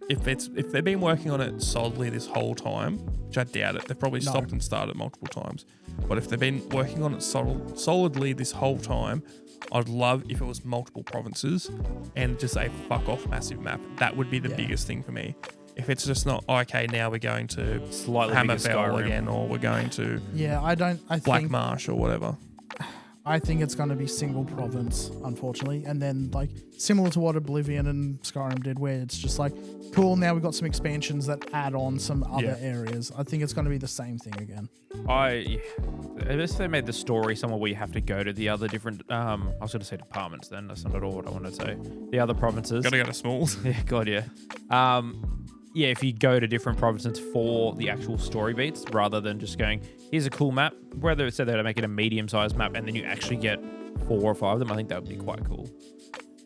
If they've been working on it solidly this whole time, which I doubt it, they've probably stopped and started multiple times. But if they've been working on it solidly this whole time, I'd love if it was multiple provinces and just a fuck off massive map. That would be the biggest thing for me. If it's just not, okay, now we're going to Hammerfell again, or we're going to Black Marsh or whatever. I think it's going to be single province, unfortunately. And then, like, similar to what Oblivion and Skyrim did, where it's just like, cool, now we've got some expansions that add on some other areas. I think it's going to be the same thing again. Unless they made the story somewhere where you have to go to the other different, I was going to say departments then, that's not at all what I wanted to say. The other provinces. Got to go to Smalls. Yeah, God, yeah. If you go to different provinces for the actual story beats, rather than just going, here's a cool map, whether it's said they're making a medium-sized map and then you actually get 4 or 5 of them, I think that would be quite cool.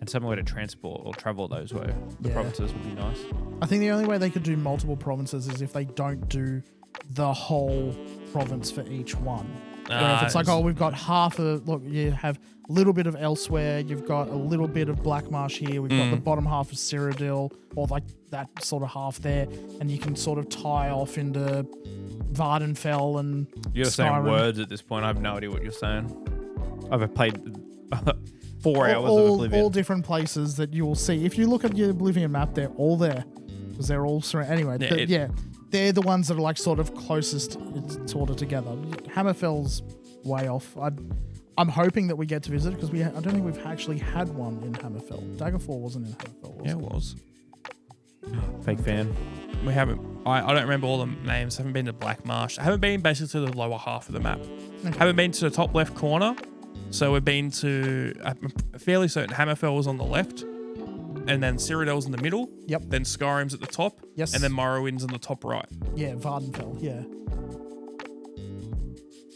And some way to transport or travel those way, the provinces would be nice. I think the only way they could do multiple provinces is if they don't do the whole province for each one. If it's like, we've got half of, look, you have a little bit of Elsewhere, you've got a little bit of Black Marsh here, we've got the bottom half of Cyrodiil, or like that sort of half there, and you can sort of tie off into Vardenfell and You're Skyrim. saying words at this point. I have no idea what you're saying. I've played 4 hours of Oblivion. All different places that you will see. If you look at your Oblivion map, they're all there, because they're all surrounded. Anyway, they're the ones that are like sort of closest sort of together. Hammerfell's way off. I'm hoping that we get to visit, because I don't think we've actually had one in Hammerfell. Daggerfall wasn't in Hammerfell, was it? Was. Fake fan. We haven't. I don't remember all the names. Haven't been to Black Marsh. I haven't been basically to the lower half of the map. Okay. Haven't been to the top left corner. So we've been to, I'm fairly certain Hammerfell was on the left, and then Cyrodiil's in the middle. Yep. Then Skyrim's at the top. Yes. And then Morrowind's in the top right. Yeah, Vardenfell, yeah.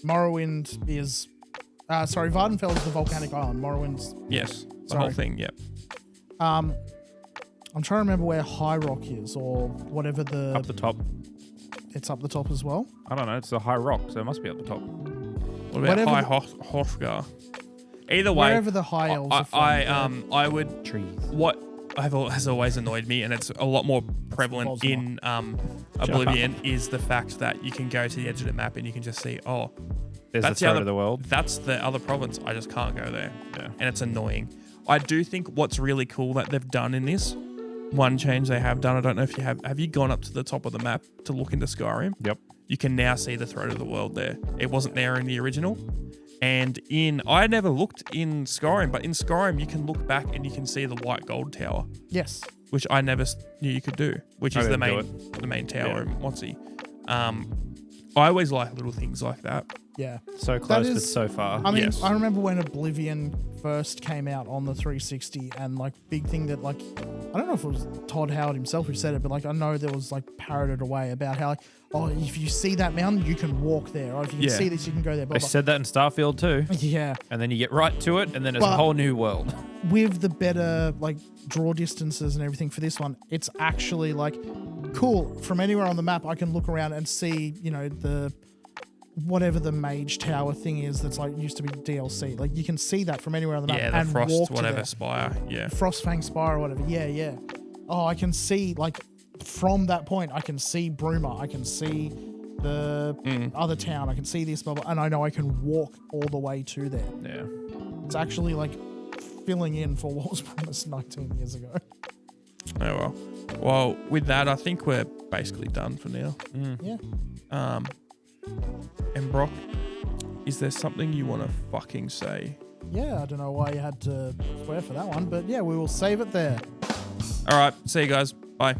Morrowind is... Vardenfell is the volcanic island. Morrowind's... Yes. The Sorry. whole thing, yep. I'm trying to remember where High Rock is, or whatever the... Up the top. It's up the top as well? I don't know. It's a high rock, so it must be up the top. What about Whatever High the- Hrothgar? Either way, Wherever the High Elves are from. I would... Trees. What has always annoyed me, and it's a lot more prevalent in Oblivion, is the fact that you can go to the edge of the map and you can just see, oh, There's that's the throat of the world. That's the other province. I just can't go there. Yeah. And it's annoying. I do think what's really cool that they've done in this, one change they have done, I don't know if you have you gone up to the top of the map to look into Skyrim? Yep. You can now see the throat of the world there. It wasn't there in the original. And I never looked in Skyrim, but in Skyrim you can look back and you can see the white gold tower, Yes. which I never knew you could do, which I is the didn't do main tower Yeah. in Motsy. I always like little things like that. Yeah. So close, but is- so far. I mean, Yes. I remember when Oblivion first came out on the 360, and like big thing that like, I don't know if it was Todd Howard himself who said it, but like I know there was like parroted away about how like, oh, if you see that mountain, you can walk there, or if you can Yeah. see this, you can go there. Blah, They blah. said that in Starfield too. Yeah. And then you get right to it, and then it's a But- whole new world. With the better like draw distances and everything for this one, it's actually like cool. From anywhere on the map, I can look around and see, you know, the whatever the mage tower thing is that's like used to be DLC. Like you can see that from anywhere on the map Yeah, the and Frost, walk to whatever, there. spire. Yeah. Frostfang Spire or whatever. Yeah, yeah. Oh, I can see like from that point, I can see Bruma. I can see the other town. I can see this bubble, and I know I can walk all the way to there. Yeah. It's actually like filling in for what was promised 19 years ago. Oh well. Well, with that, I think we're basically done for now. Yeah. And Brock, is there something you want to fucking say? Yeah, I don't know why you had to swear for that one, but yeah, we will save it there. All right. See you guys. Bye.